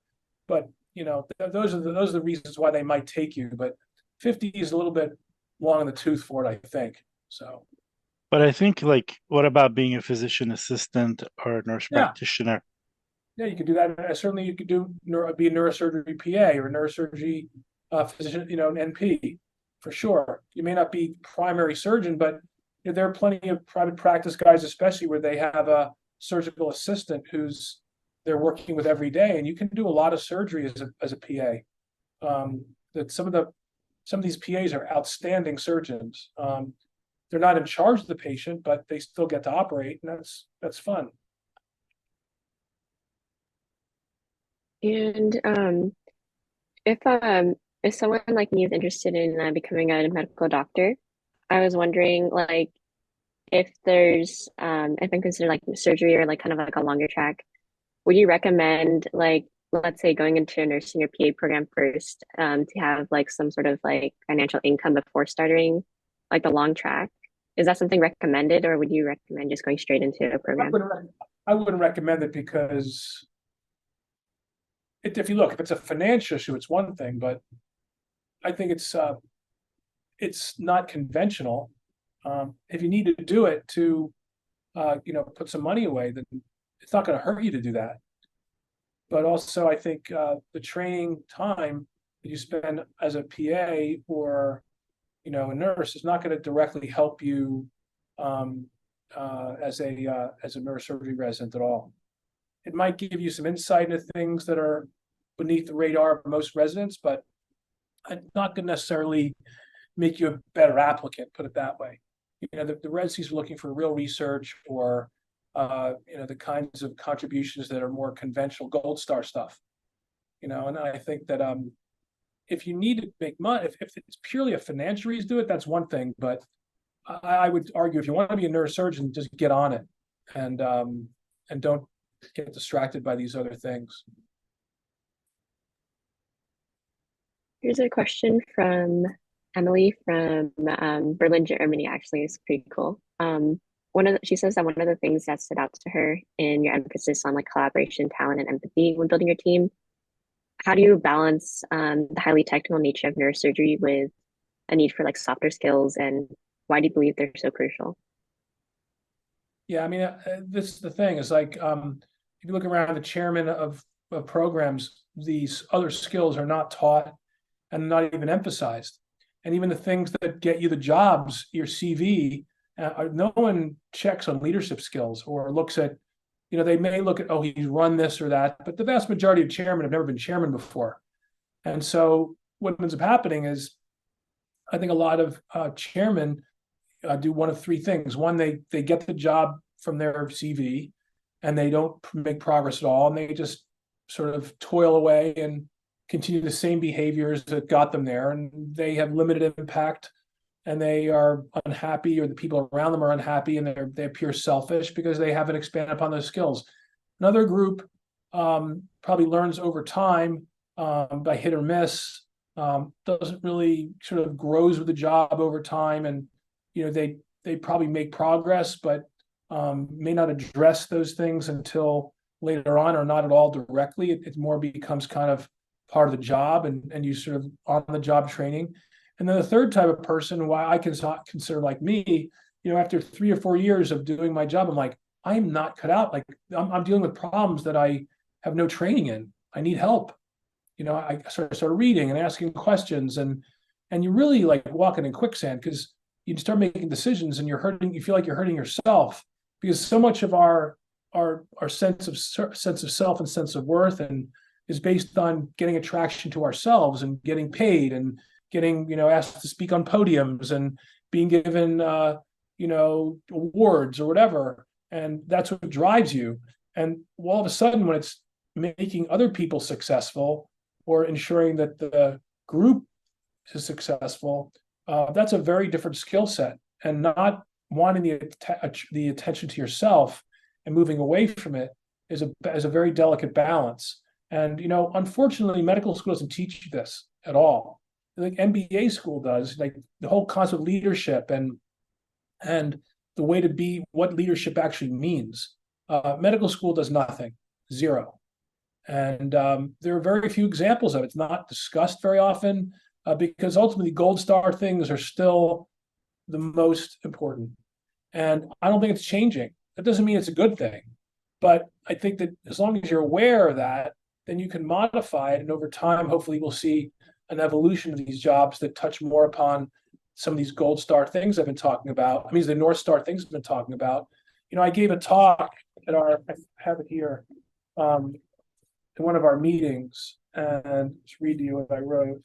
But, those are the reasons why they might take you. But 50 is a little bit long in the tooth for it, I think. So, but I think, like, what about being a physician assistant or a nurse practitioner? Yeah, you could do that. Certainly, you could be a neurosurgery PA or a neurosurgery physician, an NP, for sure. You may not be primary surgeon, but there are plenty of private practice guys, especially where they have a surgical assistant who's they're working with every day, and you can do a lot of surgery as a PA. That some of these PAs are outstanding surgeons. They're not in charge of the patient, but they still get to operate, and that's fun. And if someone like me is interested in becoming a medical doctor, I was wondering, like, if there's if I'm considering like surgery or like kind of like a longer track, would you recommend, like, let's say going into a nursing or PA program first, to have like some sort of like financial income before starting like the long track? Is that something recommended, or would you recommend just going straight into a program? I wouldn't recommend it, because if it's a financial issue, it's one thing, but I think it's it's not conventional. If you need to do it to, put some money away, then it's not going to hurt you to do that. But also, I think the training time that you spend as a PA or, a nurse is not going to directly help you as a neurosurgery resident at all. It might give you some insight into things that are beneath the radar of most residents, but it's not going to necessarily make you a better applicant, put it that way. The residencies are looking for real research or, the kinds of contributions that are more conventional gold star stuff. And I think that if you need to make money, if it's purely a financial reason to do it, that's one thing. But I would argue if you want to be a neurosurgeon, just get on it and don't get distracted by these other things. Here's a question from Emily from Berlin, Germany. Actually, it's pretty cool. She says that one of the things that stood out to her in your emphasis on like collaboration, talent, and empathy when building your team. How do you balance the highly technical nature of neurosurgery with a need for like softer skills, and why do you believe they're so crucial? Yeah, I mean, this is the thing. Is like if you look around the chairman of programs, these other skills are not taught and not even emphasized. And even the things that get you the jobs, your CV, no one checks on leadership skills or looks at, they may look at, oh, he's run this or that, but the vast majority of chairmen have never been chairman before. And so what ends up happening is, I think a lot of chairmen do one of three things. One, they get the job from their CV and they don't make progress at all. And they just sort of toil away and continue the same behaviors that got them there. And they have limited impact and they are unhappy, or the people around them are unhappy, and they appear selfish because they haven't expanded upon those skills. Another group probably learns over time by hit or miss, doesn't really sort of grows with the job over time, and they probably make progress, but may not address those things until later on, or not at all directly. It more becomes kind of part of the job, and you sort of on the job training. And then the third type of person, why I can consider like me, after 3 or 4 years of doing my job, I'm like, I'm not cut out. Like I'm dealing with problems that I have no training in. I need help. I started reading and asking questions, and you really like walking in quicksand, because you start making decisions and you feel like you're hurting yourself, because so much of our sense of self and sense of worth and is based on getting attraction to ourselves and getting paid and getting asked to speak on podiums and being given awards or whatever, and that's what drives you. And all of a sudden, when it's making other people successful or ensuring that the group is successful, that's a very different skill set. And not wanting the attention to yourself and moving away from it is a very delicate balance. And unfortunately, medical school doesn't teach you this at all. Like MBA school does, like the whole concept of leadership and the way to be, what leadership actually means. Medical school does nothing, zero. And there are very few examples of it. It's not discussed very often because ultimately gold star things are still the most important. And I don't think it's changing. That doesn't mean it's a good thing. But I think that as long as you're aware of that, then you can modify it. And over time, hopefully we'll see an evolution of these jobs that touch more upon some of these gold star things I've been talking about. I mean, the North Star things I've been talking about. I gave a talk at I have it here, in one of our meetings, and just read to you what I wrote.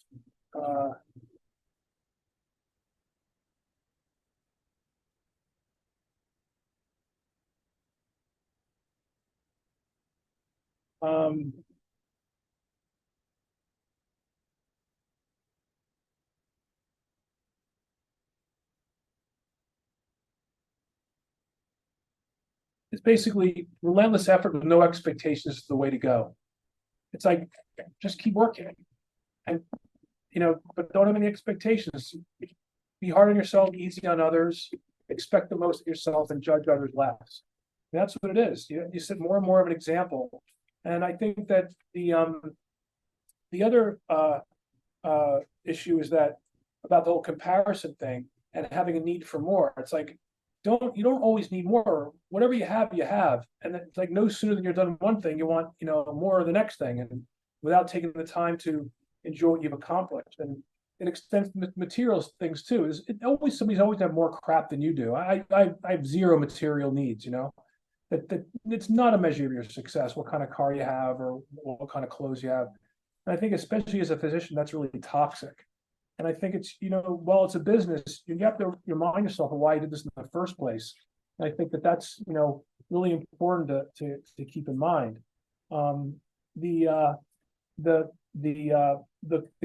It's basically relentless effort with no expectations is the way to go. It's like, just keep working, and but don't have any expectations. Be hard on yourself, easy on others, expect the most of yourself, and judge others less. And that's what it is. You set more and more of an example. And I think that the other issue is that about the whole comparison thing and having a need for more. It's like, you don't always need more. Whatever you have, you have. And it's like no sooner than you're done one thing, you want, more of the next thing, and without taking the time to enjoy what you've accomplished. And it extends to materials things too. Somebody's always have more crap than you do. I have zero material needs, that it's not a measure of your success, what kind of car you have or what kind of clothes you have. And I think especially as a physician, that's really toxic. And I think it's, while it's a business, you have to remind yourself of why you did this in the first place. And I think that's, really important to keep in mind. The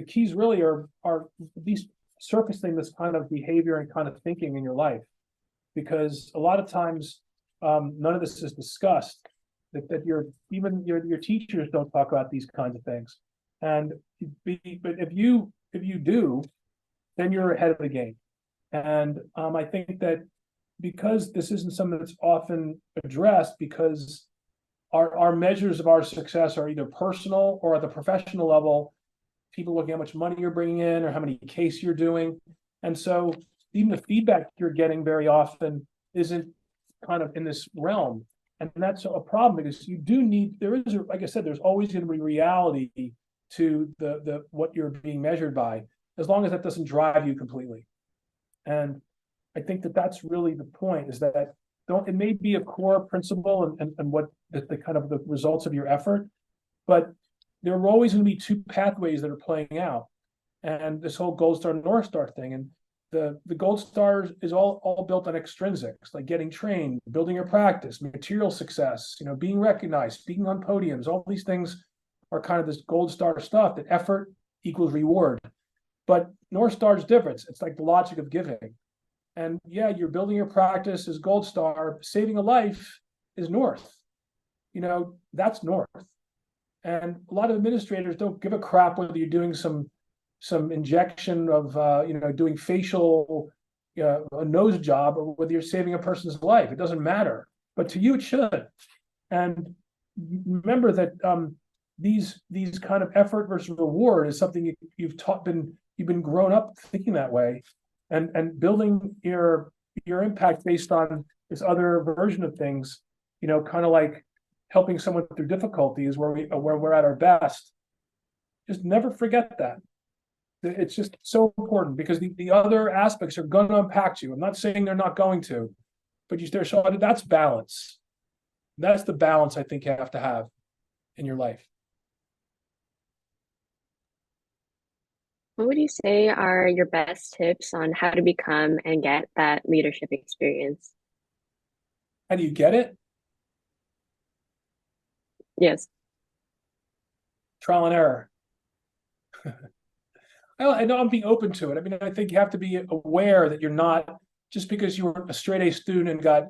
keys really are these surfacing this kind of behavior and kind of thinking in your life, because a lot of times none of this is discussed. That your teachers don't talk about these kinds of things, but if you do, then you're ahead of the game. And I think that because this isn't something that's often addressed, because our measures of our success are either personal or at the professional level, people looking at how much money you're bringing in or how many cases you're doing. And so even the feedback you're getting very often isn't kind of in this realm. And that's a problem, because like I said, there's always going to be reality to the what you're being measured by, as long as that doesn't drive you completely. And I think that's really the point, is that it may be a core principle and what the kind of the results of your effort, but there are always going to be two pathways that are playing out. And this whole gold star, North Star thing, and the gold star is all built on extrinsics, like getting trained, building your practice, material success, being recognized, speaking on podiums. All these things are kind of this gold star stuff, that effort equals reward. But North Star is different. It's like the logic of giving. And yeah, you're building your practice is gold star, saving a life is north. That's north. And a lot of administrators don't give a crap whether you're doing some injection of doing facial a nose job, or whether you're saving a person's life. It doesn't matter, but to you it should. And remember that these kind of effort versus reward is something you've been grown up thinking that way, and building your impact based on this other version of things, kind of like helping someone through difficulties where we're at our best. Just never forget that. It's just so important, because the other aspects are going to impact you. I'm not saying they're not going to, but that's balance. That's the balance I think you have to have in your life. What would you say are your best tips on how to become and get that leadership experience? How do you get it? Yes. Trial and error. I know I'm being open to it. I mean, I think you have to be aware that you're not, just because you were a straight A student and got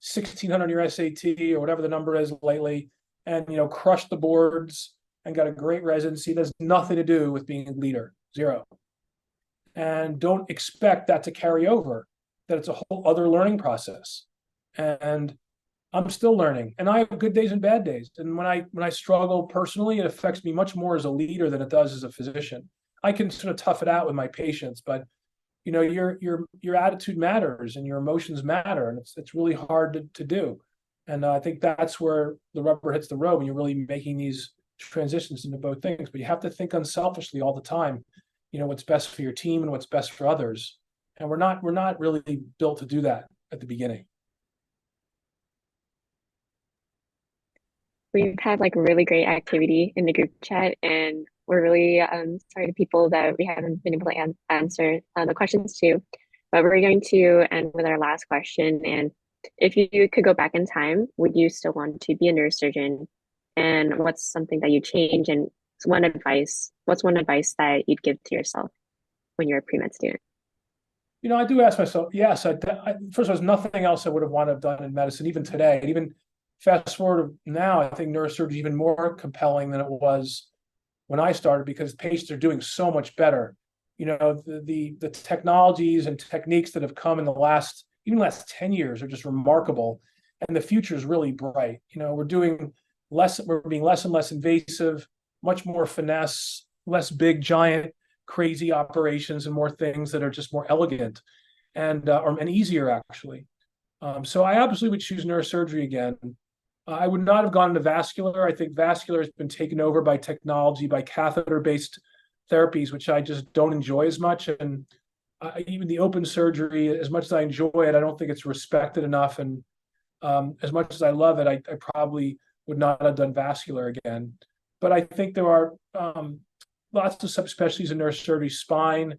1,600 on your SAT or whatever the number is lately, and crushed the boards and got a great residency. There's nothing to do with being a leader. Zero. And don't expect that to carry over, that it's a whole other learning process. And I'm still learning, and I have good days and bad days. And when I struggle personally, it affects me much more as a leader than it does as a physician. I can sort of tough it out with my patients, but your attitude matters and your emotions matter, and it's really hard to do. And I think that's where the rubber hits the road, when you're really making these transitions into both things. But you have to think unselfishly all the time, what's best for your team and what's best for others. And we're not really built to do that at the beginning. We've had really great activity in the group chat, and we're really sorry to people that we haven't been able to answer the questions to. But we're going to end with our last question. And if you could go back in time, would you still want to be a neurosurgeon? And what's something that you change? And what's one advice that you'd give to yourself when you're a pre-med student? I do ask myself, yes, first of all, there's nothing else I would have wanted to have done in medicine, even today. And even fast forward now, I think neurosurgery is even more compelling than it was when I started, because patients are doing so much better. The technologies and techniques that have come in the last 10 years are just remarkable, and the future is really bright. We're being less and less invasive, much more finesse, less big giant crazy operations and more things that are just more elegant and easier, actually. So I absolutely would choose neurosurgery again. I would not have gone into vascular. I think vascular has been taken over by technology, by catheter-based therapies, which I just don't enjoy as much. And even the open surgery, as much as I enjoy it, I don't think it's respected enough. And as much as I love it, I probably would not have done vascular again. But I think there are lots of subspecialties in neurosurgery, spine,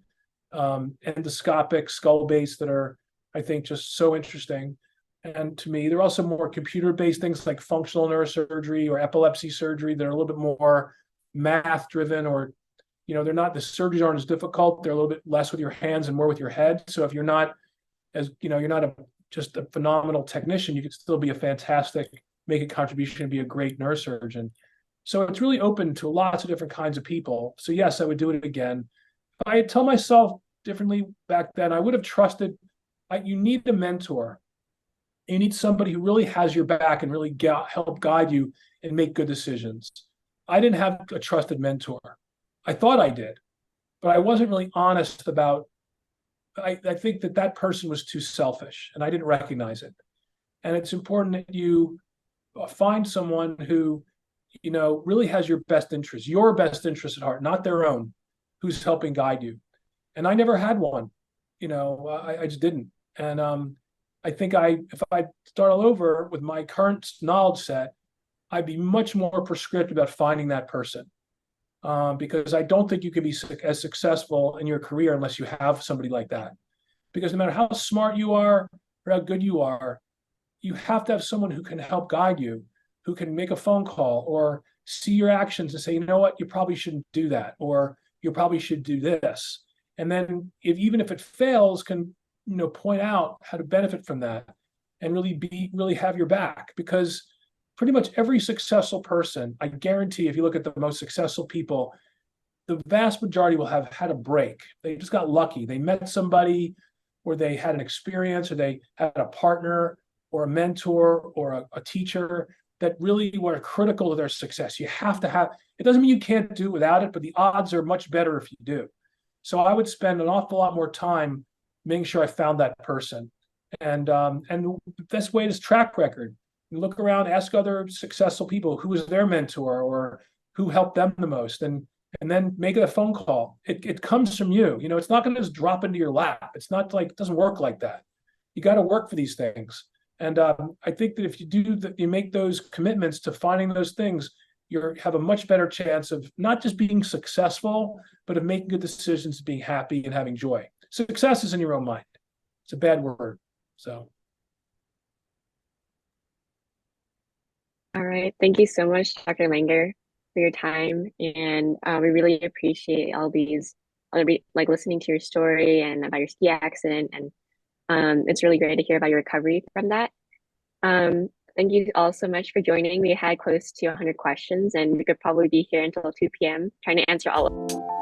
endoscopic, skull-based, that are, I think, just so interesting. And to me, there are also more computer-based things like functional neurosurgery or epilepsy surgery that are a little bit more math-driven, or, they're not, the surgeries aren't as difficult. They're a little bit less with your hands and more with your head. So if you're not you're not just a phenomenal technician, you could still be a fantastic, make a contribution and be a great neurosurgeon. So it's really open to lots of different kinds of people. So yes, I would do it again. If I had told myself differently back then, I would have trusted, you need a mentor. You need somebody who really has your back and really help guide you and make good decisions. I didn't have a trusted mentor. I thought I did, but I wasn't really honest about, I think that person was too selfish and I didn't recognize it. And it's important that you find someone who, really has your best interest at heart, not their own, who's helping guide you. And I never had one, I just didn't. And I think if I start all over with my current knowledge set, I'd be much more prescriptive about finding that person, because I don't think you can be as successful in your career unless you have somebody like that. Because no matter how smart you are or how good you are, you have to have someone who can help guide you, who can make a phone call or see your actions and say, you know what, you probably shouldn't do that, or you probably should do this. And then even if it fails, can point out how to benefit from that and really have your back. Because pretty much every successful person, I guarantee, if you look at the most successful people, the vast majority will have had a break. They just got lucky. They met somebody, or they had an experience, or they had a partner or a mentor or a teacher that really were critical to their success. You have to have, it doesn't mean you can't do it without it, but the odds are much better if you do. So I would spend an awful lot more time making sure I found that person. And the best way is track record. You look around, ask other successful people who was their mentor or who helped them the most, and then make a phone call. It comes from you. It's not going to just drop into your lap. It's not like, it doesn't work like that. You got to work for these things. And I think that if you do that, you make those commitments to finding those things, you have a much better chance of not just being successful, but of making good decisions, being happy and having joy. Success is in your own mind. It's a bad word. So. All right. Thank you so much, Dr. Langer, for your time. And we really appreciate all these, like listening to your story and about your ski accident. And it's really great to hear about your recovery from that. Thank you all so much for joining. We had close to 100 questions, and we could probably be here until 2 p.m. trying to answer all of them.